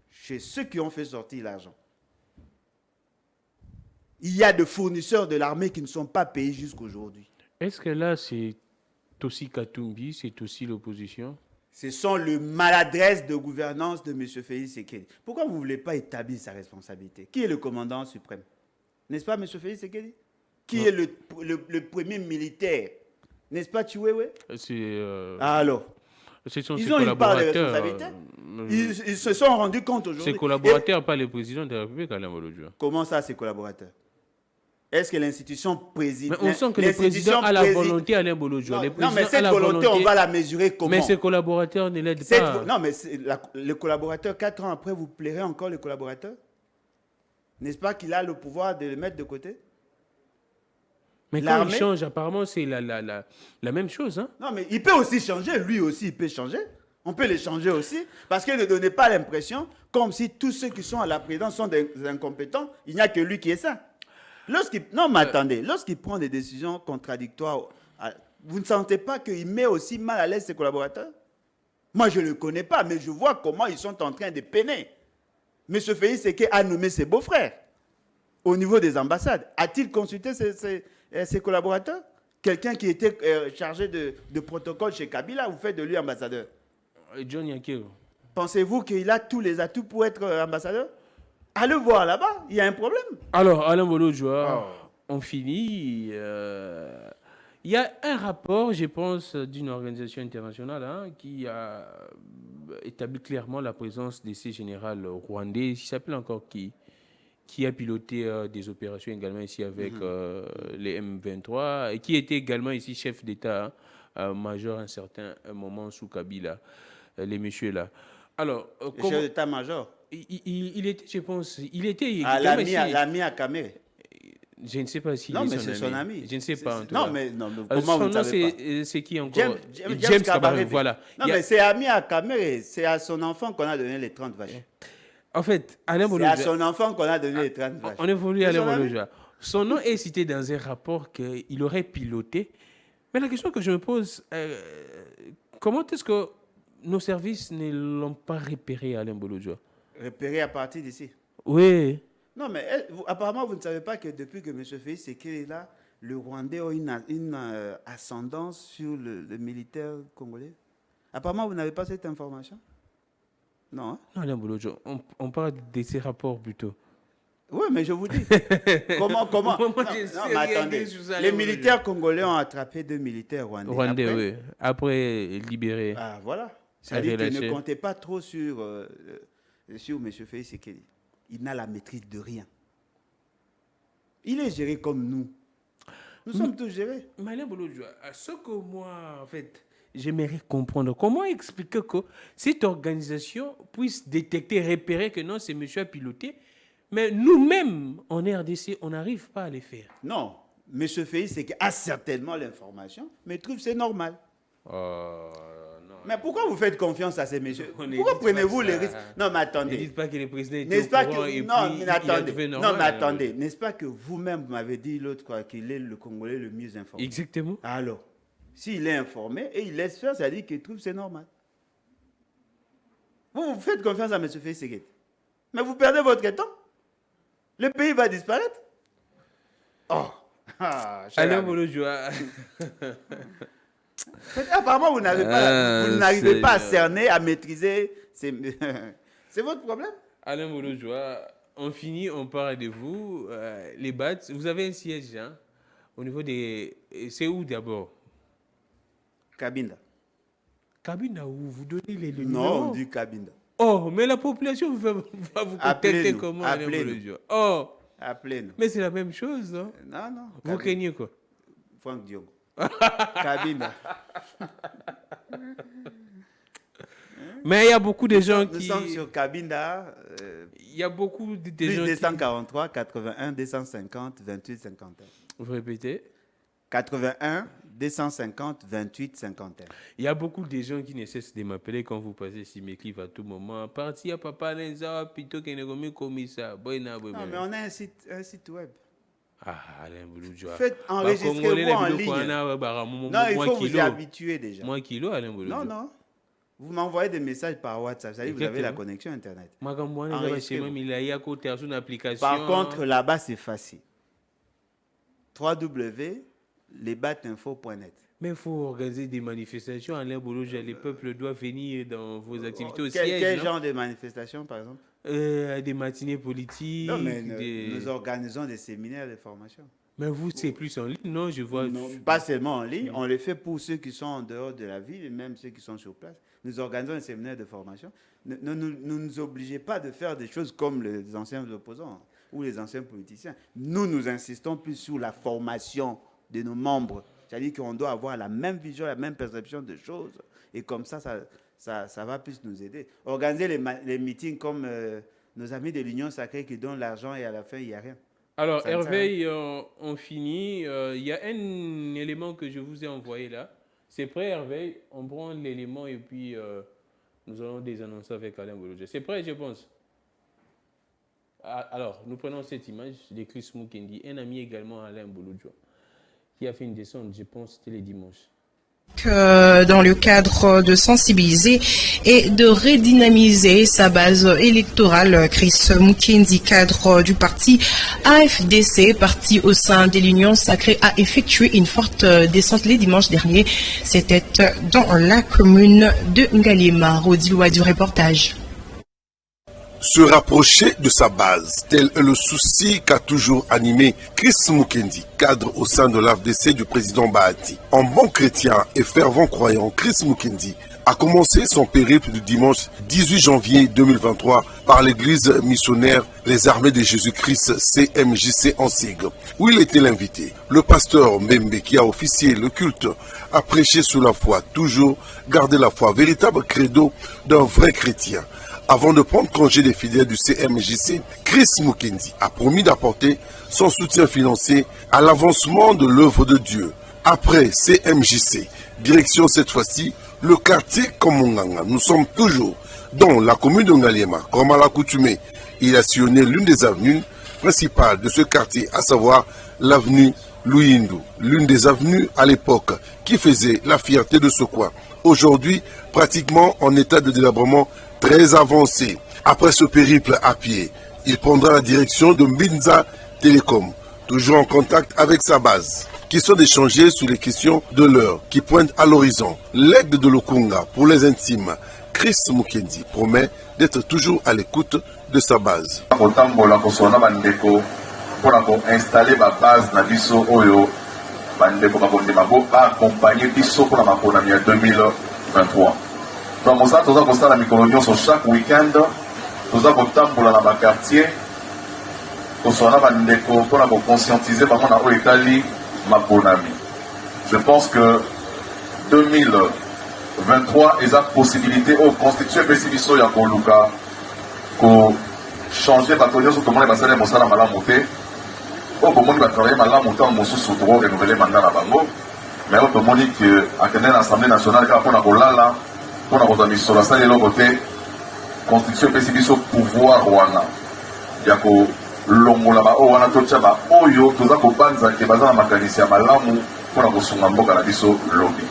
Chez ceux qui ont fait sortir l'argent. Il y a des fournisseurs de l'armée qui ne sont pas payés jusqu'aujourd'hui. Est-ce que là, c'est aussi Katumbi, c'est aussi l'opposition? Ce sont les maladresses de gouvernance de M. Félix Sekedi. Pourquoi vous ne voulez pas établir sa responsabilité? Qui est le commandant suprême? N'est-ce pas M. Félix Sekedi? Qui est le premier militaire? N'est-ce pas Chiwewe? Alors ils ont une part de responsabilité. Ils se sont rendus compte aujourd'hui. Ses collaborateurs, pas le président de la République, Alain Bolodjoa. Comment ça, ses collaborateurs? Est-ce que l'institution présidentielle... Mais on sent que le président a la volonté, Alain Bolodjoa. Non, mais cette volonté, on va la mesurer comment? Mais ses collaborateurs ne l'aident pas. Non, mais le collaborateur, 4 ans après, vous plairez encore le collaborateur? N'est-ce pas qu'il a le pouvoir de le mettre de côté? Mais quand il change, apparemment, c'est la même chose. Hein? Non, mais il peut aussi changer. Lui aussi, il peut changer. On peut les changer aussi. Parce qu'il ne donnait pas l'impression comme si tous ceux qui sont à la présidence sont des incompétents. Il n'y a que lui qui est ça. Non, mais attendez. Lorsqu'il prend des décisions contradictoires, vous ne sentez pas qu'il met aussi mal à l'aise ses collaborateurs? Moi, je ne le connais pas, mais je vois comment ils sont en train de peiner. M. Félix Séké a nommé ses beaux-frères au niveau des ambassades. A-t-il consulté ses collaborateurs? Quelqu'un qui était chargé de protocole chez Kabila, vous faites de lui ambassadeur. John Yakiro. Pensez-vous qu'il a tous les atouts pour être ambassadeur? Allez voir là-bas, il y a un problème. Alors, Alain Bolodjoa, on finit. Il y a un rapport, je pense, d'une organisation internationale qui a établi clairement la présence de ces généraux rwandais. Il s'appelle encore qui a piloté des opérations également ici avec les M23 et qui était également ici chef d'État major à un certain moment sous Kabila, les messieurs là. Alors, chef d'État-major. Il était, je pense, il était. L'ami à Kamé. Je ne sais pas si. Non, mais c'est son ami. Je ne sais pas. En tout non, cas. mais comment son vous ne savez pas c'est qui encore? James Kabarebe. Voilà. Non, mais c'est ami à Kamé. C'est à son enfant qu'on a donné les 30 vaches. En fait, Alain Bolodjoa. C'est à son enfant qu'on a donné les 30 vaches. On évolue Alain Bolodjoa. Son nom est cité dans un rapport qu'il aurait piloté. Mais la question que je me pose, comment est-ce que nos services ne l'ont pas repéré, Alain Bolodjoa? Repéré à partir d'ici? Oui. Non, mais apparemment, vous ne savez pas que depuis que M. Félix Séké est là, le Rwandais a une ascendance sur le militaire congolais. Apparemment, vous n'avez pas cette information? Non. Hein? Non, Alain Bolodjoa, on parle de ces rapports plutôt. Oui, mais je vous dis. Comment non, mais attendez. Les militaires congolais ont attrapé 2 militaires rwandais. Après libérés. Ah, voilà. C'est-à-dire qu'ils ne comptaient pas trop sur M. Félix Séké. Il n'a la maîtrise de rien. Il est géré comme nous. Nous sommes tous gérés. Mais Alain Bolodjoa, ce que moi, en fait, j'aimerais comprendre, comment expliquer que cette organisation puisse détecter, repérer que non, c'est monsieur à piloter, mais nous-mêmes, en RDC, on n'arrive pas à les faire. Non, M. Félix Séké a certainement l'information, mais il trouve que c'est normal. Mais pourquoi vous faites confiance à ces messieurs? Pourquoi prenez-vous les risques? Non, mais attendez. Ne dites pas que le président est n'est-ce pas que... non, mais attendez. Non, mais attendez. N'est-ce pas que vous-même, vous m'avez dit l'autre fois qu'il est le Congolais le mieux informé? Exactement. Alors, s'il est informé et il laisse faire, ça dit qu'il trouve que c'est normal. Vous faites confiance à M. Félix Séké. Mais vous perdez votre temps. Le pays va disparaître. Oh. Alain Bolodjoa. Apparemment, vous n'arrivez pas à cerner, à maîtriser. C'est votre problème. Alain Bolodjoa, on finit, on parle de vous. Les BAT, vous avez un siège au niveau des... C'est où d'abord? Cabinda. Cabinda, où vous donnez les numéros? Non, on dit Cabinda. Oh, mais la population va vous contacter comment, Alain Bolodjoa? Oh, appelez-nous. Mais c'est la même chose, hein? Non. Vous craignez quoi? Franck Diogo. Cabinda. Mais il y a beaucoup de gens qui... Nous sommes sur Cabinda. Il y a beaucoup de plus gens 243, 81, 250, 28, 51. Vous répétez? 81, 250, 28, 51. Il y a beaucoup de gens qui ne cessent de m'appeler quand vous passez sur mes clips à tout moment. Parti à Papa Lenza, plutôt qu'il ne remet comme ça. Non, mais on a un site web. Ah, Alain Bolodjoa. Faites enregistrer-vous en ligne. Non, il faut vous y habituer déjà. Moi, kilo, Alain Bolodjoa. Non. Vous m'envoyez des messages par WhatsApp. Ça veut dire que vous avez la connexion Internet. Par contre, là-bas, c'est facile. www.lesbatinfo.net. Mais il faut organiser des manifestations. Alain Bolodjoa, les peuples doivent venir dans vos activités au siège. Quel genre de manifestations, par exemple? Des matinées politiques. Non, mais nous organisons des séminaires de formation. Mais vous, c'est plus en ligne, non? Je vois. Non, pas seulement en ligne. On le fait pour ceux qui sont en dehors de la ville et même ceux qui sont sur place. Nous organisons des séminaires de formation. Ne nous obligez pas de faire des choses comme les anciens opposants ou les anciens politiciens. Nous insistons plus sur la formation de nos membres. C'est-à-dire qu'on doit avoir la même vision, la même perception des choses. Et comme ça va plus nous aider. Organiser les meetings comme nos amis de l'Union Sacrée qui donnent l'argent et à la fin, il n'y a rien. Alors, Ça ne sert à rien. Hervé, on finit. Il y a un élément que je vous ai envoyé là. C'est prêt, Hervé? On prend l'élément et puis nous allons désannoncer avec Alain Bologé. C'est prêt, je pense. Alors, nous prenons cette image de Chris Mukendi, un ami également à Alain Bologé, qui a fait une descente, je pense, c'était le dimanche. Dans le cadre de sensibiliser et de redynamiser sa base électorale, Chris Mukendi, cadre du parti AFDC, parti au sein de l'Union sacrée, a effectué une forte descente les dimanches derniers. C'était dans la commune de Ngaliema. Rodilois du reportage. Se rapprocher de sa base, tel est le souci qu'a toujours animé Chris Mukendi, cadre au sein de l'AFDC du président Bahati. En bon chrétien et fervent croyant, Chris Mukendi a commencé son périple du dimanche 18 janvier 2023 par l'église missionnaire Les Armées de Jésus-Christ CMJC en sigle, où il était l'invité. Le pasteur Mbembe, qui a officié le culte, a prêché sur la foi, toujours garder la foi, véritable credo d'un vrai chrétien. Avant de prendre congé des fidèles du CMJC, Chris Mukendi a promis d'apporter son soutien financier à l'avancement de l'œuvre de Dieu. Après CMJC, direction cette fois-ci le quartier Komonganga. Nous sommes toujours dans la commune de Ngaliema. Comme à l'accoutumée, il a sillonné l'une des avenues principales de ce quartier, à savoir l'avenue Louindou, l'une des avenues à l'époque qui faisait la fierté de ce coin. Aujourd'hui, pratiquement en état de délabrement très avancé. Après ce périple à pied, il prendra la direction de Mbinza Télécom, toujours en contact avec sa base, qui sont d'échanger sur les questions de l'heure qui pointent à l'horizon. L'aigle de Lukunga, pour les intimes, Chris Mukendi promet d'être toujours à l'écoute de sa base. Installer ma base na biso oyo bandeko bakondema bo accompagner biso pour la makonami ya 2023. Donc mosa toza kosala mikolo nyonso chaque week-end toza kotambola na bakartier kosala bandeko mpona koconscientiser bango na oyo etali makonami. Je pense que 2023 eza possibilité oyo constitution epesi biso ya koluka kochanger bato nyonso tomoni basali mosala malamu te. Au moment où travailler malamu temps mosusu to renouveler mandat na bango, mais au moment que akende na Assemblée nationale ka pona kolala pona kozwa misolo asali eloko te, constitution epesi biso pouvoir wana ya kolongola baoyo wana totya baoyo toza kobanza ke baza na makanisi ya malamu mpona kosunga mboka na biso lobi.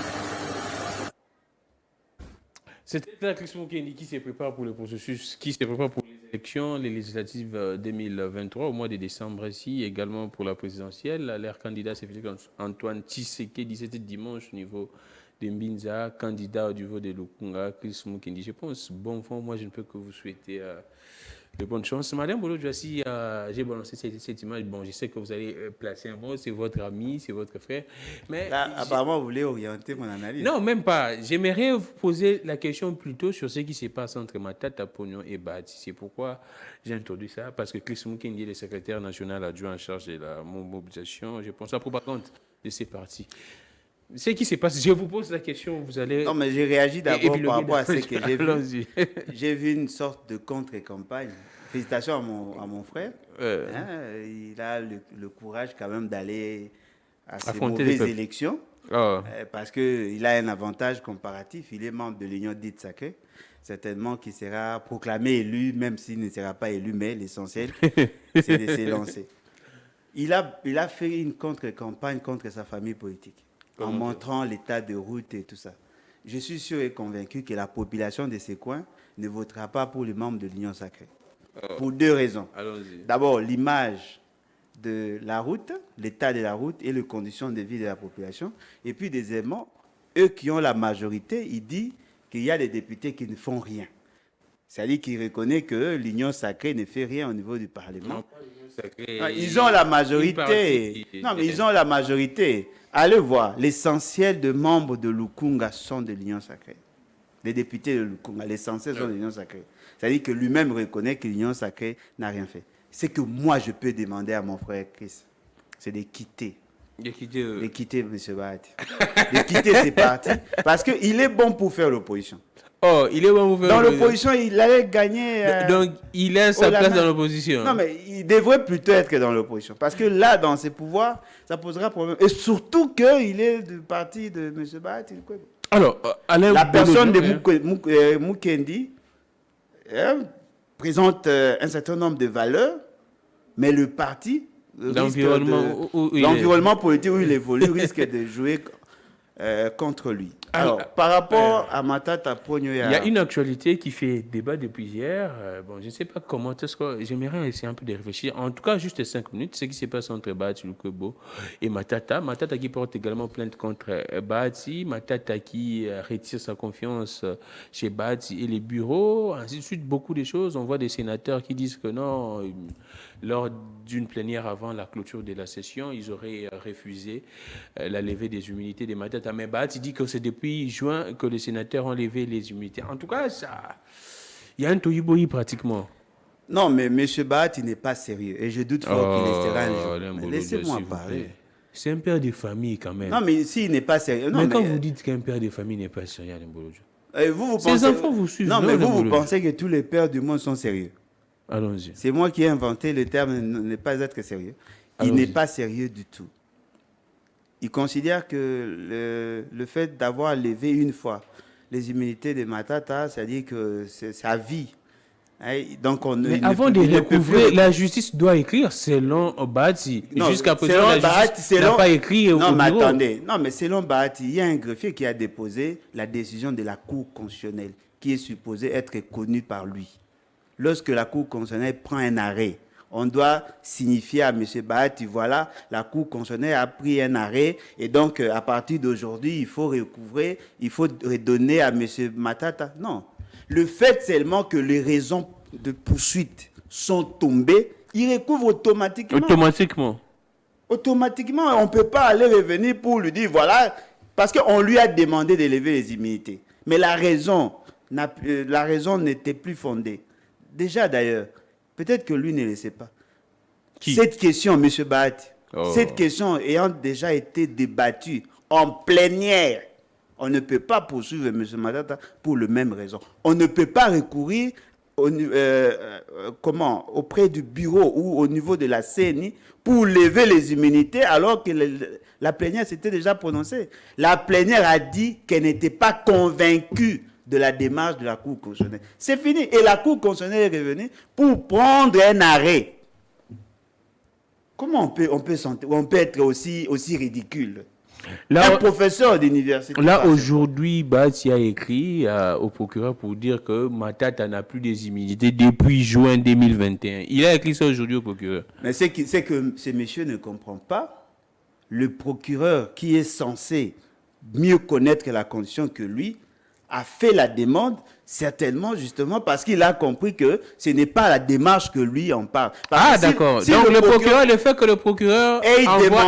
C'était la Chris Mukendi qui se prépare pour le processus, qui se prépare pour les élections, les législatives 2023 au mois de décembre ici, également pour la présidentielle. Leur candidat, c'est Félix-Antoine Tshisekedi, c'était dimanche au niveau de Mbinza, candidat au niveau de Lukunga, Chris Mukendi. Je pense, bon vent, moi je ne peux que vous souhaiter de bonnes chances. Madame Bologé, si j'ai balancé cette image, bon, je sais que vous allez placer un mot, c'est votre ami, c'est votre frère. Mais là, apparemment, vous voulez orienter mon analyse. Non, même pas. J'aimerais vous poser la question plutôt sur ce qui se passe entre Matata Pognon et Bahati. C'est pourquoi j'ai introduit ça, parce que Chris Mukendi est le secrétaire national adjoint en charge de la mobilisation, je pense, la propagande de ces partis. Ce qui se passe, je vous pose la question, vous allez... Non, mais j'ai réagi d'abord par rapport à ce que j'ai vu. J'ai vu une sorte de contre-campagne. Félicitations à mon frère. Hein, il a le courage quand même d'aller à ces mauvaises élections. Parce qu'il a un avantage comparatif. Il est membre de l'Union dite sacrée. Certainement qu'il sera proclamé élu, même s'il ne sera pas élu, mais l'essentiel, c'est de se lancer. Il a fait une contre-campagne contre sa famille politique, en montrant l'état de route et tout ça. Je suis sûr et convaincu que la population de ces coins ne votera pas pour les membres de l'Union sacrée. Pour deux raisons. D'abord, l'image de la route, l'état de la route et les conditions de vie de la population. Et puis, deuxièmement, eux qui ont la majorité, ils disent qu'il y a des députés qui ne font rien. C'est-à-dire qu'ils reconnaissent que l'Union sacrée ne fait rien au niveau du Parlement. Non, ils ont la majorité. Non, mais ils ont la majorité. Allez voir, l'essentiel des membres de Lukunga sont de l'Union sacrée. Les députés de Lukunga, l'essentiel sont de l'Union sacrée. C'est-à-dire que lui-même reconnaît que l'Union sacrée n'a rien fait. Ce que moi, je peux demander à mon frère Chris, c'est de quitter De quitter, de quitter M. Bahati. De quitter ses partis. Parce qu'il est bon pour faire l'opposition. Oh, il est bon pour faire Dans l'opposition, il allait gagner. Donc, il a sa place dans l'opposition. Non, mais il devrait plutôt être dans l'opposition. Parce que là, dans ses pouvoirs, ça posera problème. Et surtout qu'il est du parti de M. Bahati. Alors, Alain la personne de Bolojo, Mukendi présente un certain nombre de valeurs, mais le parti, l'environnement politique où il évolue risque de jouer contre lui. Alors, par rapport à Matata Ponyoya... Il y a une actualité qui fait débat depuis hier. Bon, je ne sais pas comment est-ce que... J'aimerais essayer un peu de réfléchir. En tout cas, juste 5 minutes. Ce qui s'est passé entre Bahati Lukwebo et Matata. Matata qui porte également plainte contre Bahati. Matata qui retire sa confiance chez Bahati et les bureaux. Ainsi de suite, beaucoup de choses. On voit des sénateurs qui disent que non, lors d'une plénière avant la clôture de la session, ils auraient refusé la levée des immunités de Matata. Mais Bahati dit que c'est depuis juin que les sénateurs ont levé les immunités. En tout cas, il y a un tohubohu pratiquement. Non, mais M. Bahati n'est pas sérieux. Et je doute fort qu'il le sera un jour. Laissez-moi parler. C'est un père de famille quand même. Non, mais s'il n'est pas sérieux... Non, mais quand vous dites qu'un père de famille n'est pas sérieux, Alain Bolojo, vous ces pensez... enfants vous suivent. Non, mais vous pensez que tous les pères du monde sont sérieux. Allons-y. C'est moi qui ai inventé le terme ne pas être sérieux. Il n'est pas sérieux du tout. Il considère que le fait d'avoir levé une fois les immunités de Matata, c'est-à-dire que c'est sa vie. Donc mais avant de recouvrer, la justice doit écrire selon Bahati. Jusqu'à présent, la justice n'a pas écrit au bureau. Attendez. Non, mais selon Bahati, il y a un greffier qui a déposé la décision de la Cour constitutionnelle qui est supposée être connue par lui. Lorsque la Cour constitutionnelle prend un arrêt, on doit signifier à M. Bahati, voilà, la Cour constitutionnelle a pris un arrêt et donc à partir d'aujourd'hui, il faut recouvrer, il faut redonner à M. Matata. Non. Le fait seulement que les raisons de poursuite sont tombées, il recouvre automatiquement. Automatiquement, on ne peut pas aller revenir pour lui dire, voilà, parce qu'on lui a demandé de lever les immunités. Mais la raison n'était plus fondée. Déjà d'ailleurs, peut-être que lui ne le sait pas. Cette question, M. Bahati, cette question ayant déjà été débattue en plénière, on ne peut pas poursuivre M. Matata pour la même raison. On ne peut pas recourir auprès du bureau ou au niveau de la CNI pour lever les immunités alors que la plénière s'était déjà prononcée. La plénière a dit qu'elle n'était pas convaincue de la démarche de la Cour constitutionnelle. C'est fini. Et la Cour constitutionnelle est revenue pour prendre un arrêt. Comment on peut être aussi ridicule? Là, un professeur d'université. Là, aujourd'hui, Bahati a écrit au procureur pour dire que Matata n'a plus des immunités depuis juin 2021. Il a écrit ça aujourd'hui au procureur. Mais c'est que ce monsieur ne comprend pas. Le procureur, qui est censé mieux connaître la condition que lui, a fait la demande, certainement justement parce qu'il a compris que ce n'est pas la démarche que lui en parle. D'accord. Donc le fait que le procureur envoie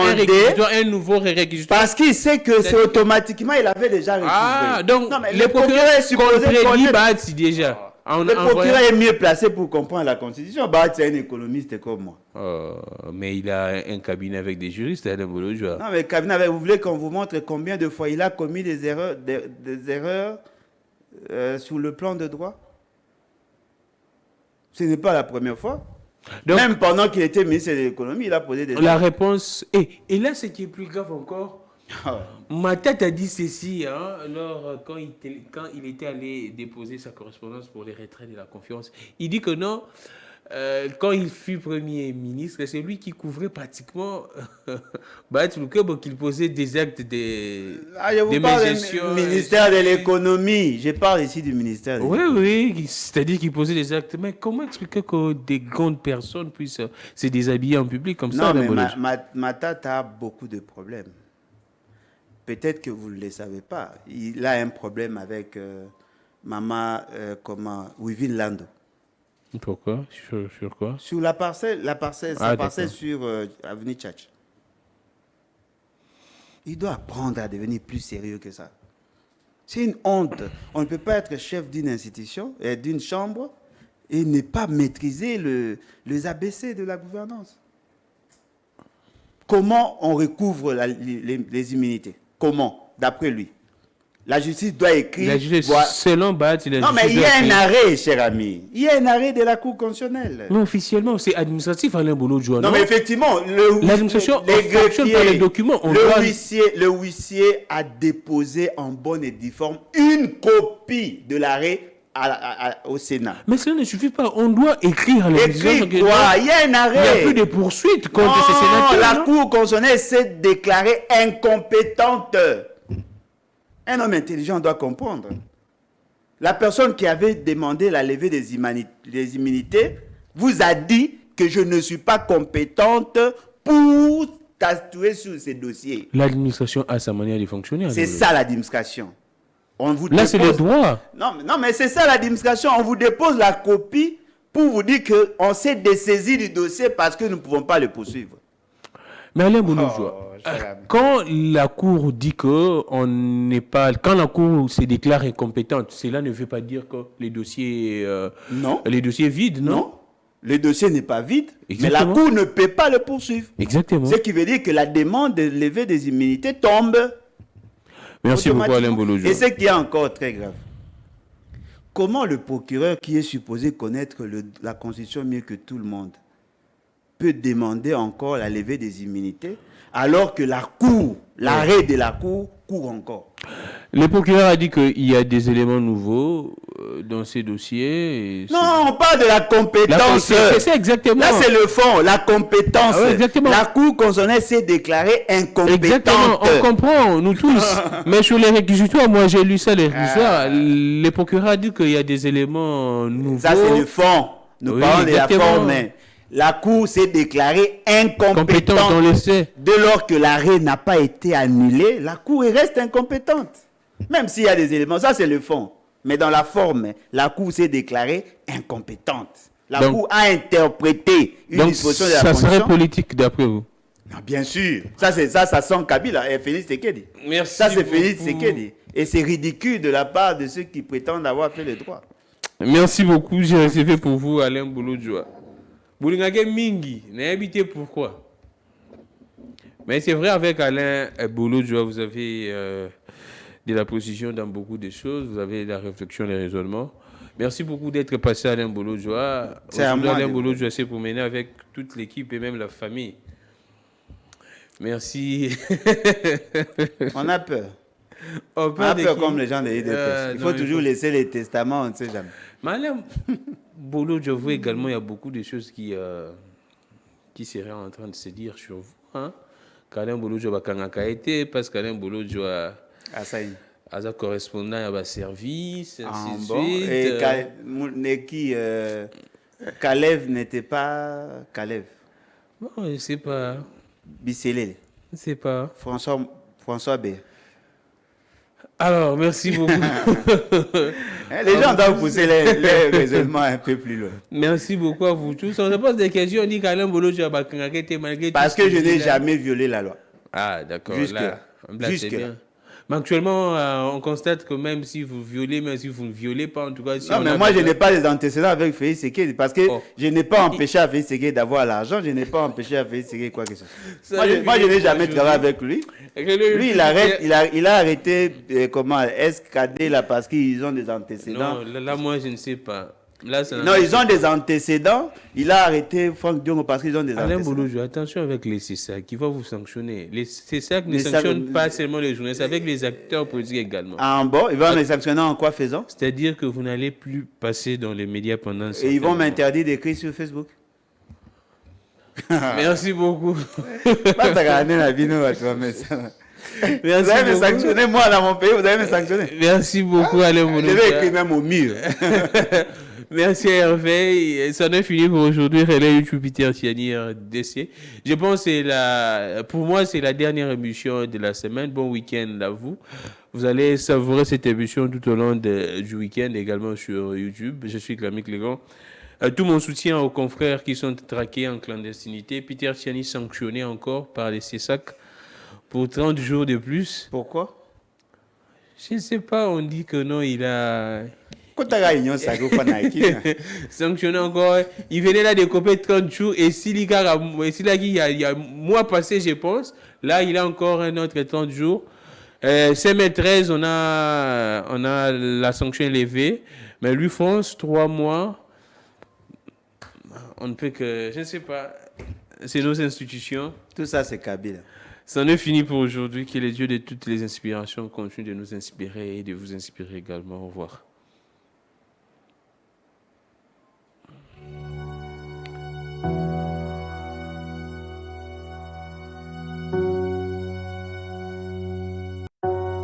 un nouveau réquisitoire. Parce qu'il sait que c'est automatiquement, il avait déjà recouvré. Donc le procureur est supposé connaître Bahati déjà. Le procureur est mieux placé pour comprendre la Constitution. Bahati est un économiste comme moi. Mais il a un cabinet avec des juristes, Alain Bolojo. Non, mais le cabinet, vous voulez qu'on vous montre combien de fois il a commis des erreurs sur le plan de droit? Ce n'est pas la première fois. Donc, même pendant qu'il était ministre de l'économie, il a posé des... La réponse... Et là, ce qui est plus grave encore, Matata a dit ceci, alors, quand il était allé déposer sa correspondance pour les retraits de la confiance. Il dit que non, quand il fut Premier ministre, c'est lui qui couvrait pratiquement Bahati Lukwebo, qu'il posait des actes de gestion. Ministère de l'économie. Je parle ici du ministère de l'économie. Oui, c'est-à-dire qu'il posait des actes. Mais comment expliquer que des grandes personnes puissent se déshabiller en public comme ça? Non, mais Matata a beaucoup de problèmes. Peut-être que vous ne le savez pas. Il a un problème avec Maman Wivine Lando. Pourquoi? Sur quoi? Sur la parcelle sur Avenue Tchatch. Il doit apprendre à devenir plus sérieux que ça. C'est une honte. On ne peut pas être chef d'une institution, d'une chambre, et ne pas maîtriser les ABC de la gouvernance. comment on recouvre les immunités? Comment, d'après lui? La justice doit écrire... La justice, selon Bahati, la non, mais justice il y a doit un écrire. arrêt, cher ami. Il y a un arrêt de la Cour constitutionnelle. Non, officiellement, c'est administratif, Alain Boulodjoa. Non, mais effectivement, l'administration les fonctionne par les documents. le huissier a déposé en bonne et due forme une copie de l'arrêt au Sénat. Mais cela ne suffit pas. On doit écrire à l'administration. Écrit quoi? Il y a un arrêt. Il n'y a plus de poursuites contre ces Non, sénateurs. la Cour constitutionnelle s'est déclarée incompétente. Un homme intelligent doit comprendre. La personne qui avait demandé la levée des immunités vous a dit que je ne suis pas compétente pour statuer sur ces dossiers. L'administration a sa manière de fonctionner. C'est ça l'administration. Là, c'est le droit. Non, mais c'est ça l'administration. On vous dépose la copie pour vous dire qu'on s'est dessaisi du dossier parce que nous ne pouvons pas le poursuivre. Mais Alain Boulodjoa, quand la Cour dit que on n'est pas, quand la Cour se déclare incompétente, cela ne veut pas dire que les dossiers, non, les dossiers vides, non? Le dossier n'est pas vide, Exactement. mais la Cour ne peut pas le poursuivre. Exactement. Ce qui veut dire que la demande de levée des immunités tombe. Merci beaucoup Alain Boulodjoa. Et ce qui est encore très grave, comment le procureur qui est supposé connaître la Constitution mieux que tout le monde peut demander encore la levée des immunités alors que la Cour, l'arrêt de la Cour court encore? Le procureur a dit qu'il y a des éléments nouveaux dans ces dossiers. Non, on parle de la compétence. C'est ça exactement. Là, c'est le fond, la compétence. Ah ouais, exactement. La Cour constitutionnelle s'est déclarée incompétente. Exactement, on comprend, nous tous. Mais sur les réquisitoires, moi j'ai lu ça, les réquisitoires. Le procureur a dit qu'il y a des éléments nouveaux. Ça, c'est le fond. Nous parlons de la forme. La Cour s'est déclarée incompétente. On le sait. Dès lors que l'arrêt n'a pas été annulé, la Cour reste incompétente. Même s'il y a des éléments, ça c'est le fond. Mais dans la forme, la Cour s'est déclarée incompétente. La Cour a interprété une disposition de la Constitution. Ça serait politique d'après vous? Non, bien sûr. Ça sent Kabila et Félix Tshisekedi. Merci. Ça c'est Félix Tshisekedi. Et c'est ridicule de la part de ceux qui prétendent avoir fait le droit. Merci beaucoup. J'ai recevé pour vous Alain Boulodjoa. Boulingake Mingi, n'a habité pourquoi? Mais c'est vrai, avec Alain Boulodjoa, vous avez de la position dans beaucoup de choses, vous avez de la réflexion, les raisonnements. Merci beaucoup d'être passé à Alain Boulodjoa. Alain Boulodjoa s'est promené avec toute l'équipe et même la famille. Merci. On a peur. On a peur comme les gens de l'IDPS. Il faut toujours laisser les testaments, on ne sait jamais. Mais Alain Boulodjoa, vous également, il y a beaucoup de choses qui seraient en train de se dire sur vous. Hein? Qu'Alain Boulodjoa va kangaka été, parce qu'Alain Boulodjoa a sa correspondant à service, ainsi de suite. Et Kalev n'était pas Kalev. Bon, je ne sais pas. Bisselé. Je ne sais pas. François B. Alors, merci beaucoup. Les gens doivent pousser les raisonnements un peu plus loin. Merci beaucoup à vous tous. On se pose des questions. On dit qu'Alain Boulodjoa va kangaka été malgré tout. Parce que je n'ai jamais violé la loi. Ah, d'accord. Jusque-là. Mais actuellement, on constate que même si vous violez, même si vous ne violez pas, en tout cas... Si non, mais moi, je n'ai pas les antécédents avec Félix Tshisekedi parce que je n'ai pas empêché à Félix Tshisekedi d'avoir l'argent, je n'ai pas empêché à Félix Tshisekedi quoi que ce soit. Moi, je n'ai jamais travaillé avec lui. Lui, il a arrêté, SKD là, parce qu'ils ont des antécédents. Non, là, moi, je ne sais pas. Là, non, ils ont des antécédents. Il a arrêté Franck Diongo parce qu'ils ont des antécédents. Alain Boulodjoa, attention avec les CESAC, qui va vous sanctionner. Les CESAC ne sanctionnent pas seulement les journalistes, avec les acteurs politiques également. Ah bon, ils vont me sanctionner en quoi faisant? C'est-à-dire que vous n'allez plus passer dans les médias pendant ce temps. Et ils vont m'interdire d'écrire sur Facebook. Merci beaucoup. Pas regarder la vidéo, vous allez me sanctionner, moi, dans mon pays, vous allez me sanctionner. Merci beaucoup, Alain Boulodjoa. Je vais écrire même au mur. Merci Hervé. Ça en est fini pour aujourd'hui. Relais YouTube Peter Tiani DC. Je pense que pour moi, c'est la dernière émission de la semaine. Bon week-end à vous. Vous allez savourer cette émission tout au long du week-end, également sur YouTube. Je suis Clamic Legrand. Tout mon soutien aux confrères qui sont traqués en clandestinité. Peter Tiani sanctionné encore par les CESAC pour 30 jours de plus. Pourquoi? Je ne sais pas. On dit que non, il Sanctionné encore. Il venait là de couper 30 jours et s'il y a mois passé, je pense, là, il a encore un autre 30 jours. CM13, on a la sanction élevée, mais lui, France, 3 mois. On ne peut que, je ne sais pas, c'est nos institutions. Tout ça, c'est Kabila. C'en est fini pour aujourd'hui. Que les dieux de toutes les inspirations continuent de nous inspirer et de vous inspirer également. Au revoir.